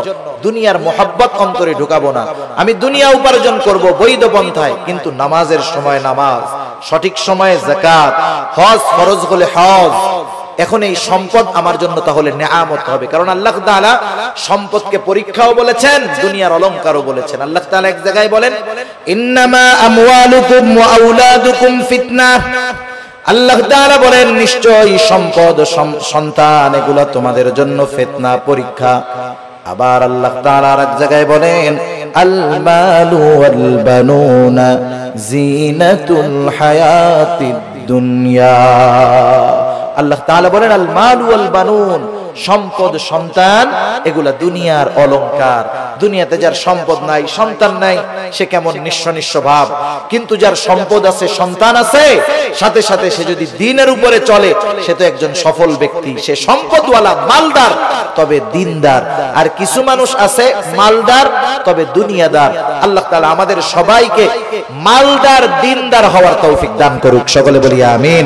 দুনিয়ার মোহাব্বত অন্তরে ঢুকাবো না। আমি দুনিয়া উপার্জন করব বৈধ পন্থায়, কিন্তু নামাজের সময় নামাজ, সঠিক সময়ে যাকাত, হজ ফরজ হলে হজ। এখন এই সম্পদ আমার জন্য তাহলে নেয়ামত হবে, কারণ আল্লাহ তাআলা সম্পদকে পরীক্ষাও বলেছেন, দুনিয়ার অলংকারও বলেছেন। আল্লাহ তাআলা এক জায়গায় বলেন, ইন্নামা আমওয়ালুকুম ওয়া আওলাদুকুম ফিতনাহ। আল্লাহ তাআলা বলেন, নিশ্চয়ই সম্পদ সন্তান এগুলা তোমাদের জন্য ফিতনা, পরীক্ষা। আবার আল্লাহ তাআলা আরেক জায়গায় বলেন, আল মালু ওয়াল বানুনা জিনাতুল হায়াতিদ দুনিয়া। আল্লাহ তাআলা বলেন, আল মালু ওয়াল বানুন, সম্পদ সন্তান এগুলা দুনিয়ার অলংকার। দুনিয়াতে যার সম্পদ নাই, সন্তান নাই, সে কেমন নিঃস্ব নিঃস্ব ভাব। কিন্তু যার সম্পদ আছে, সন্তান আছে, সাথে সাথে সে যদি দ্বীনের উপরে চলে, সে তো একজন সফল ব্যক্তি। সে সম্পদওয়ালা, মালদার, তবে দিনদার। আর কিছু মানুষ আছে মালদার তবে দুনিয়াদার। আল্লাহ তাআলা আমাদের সবাইকে মালদার দিনদার হওয়ার তৌফিক দান করুক। সকলে বলি আমিন।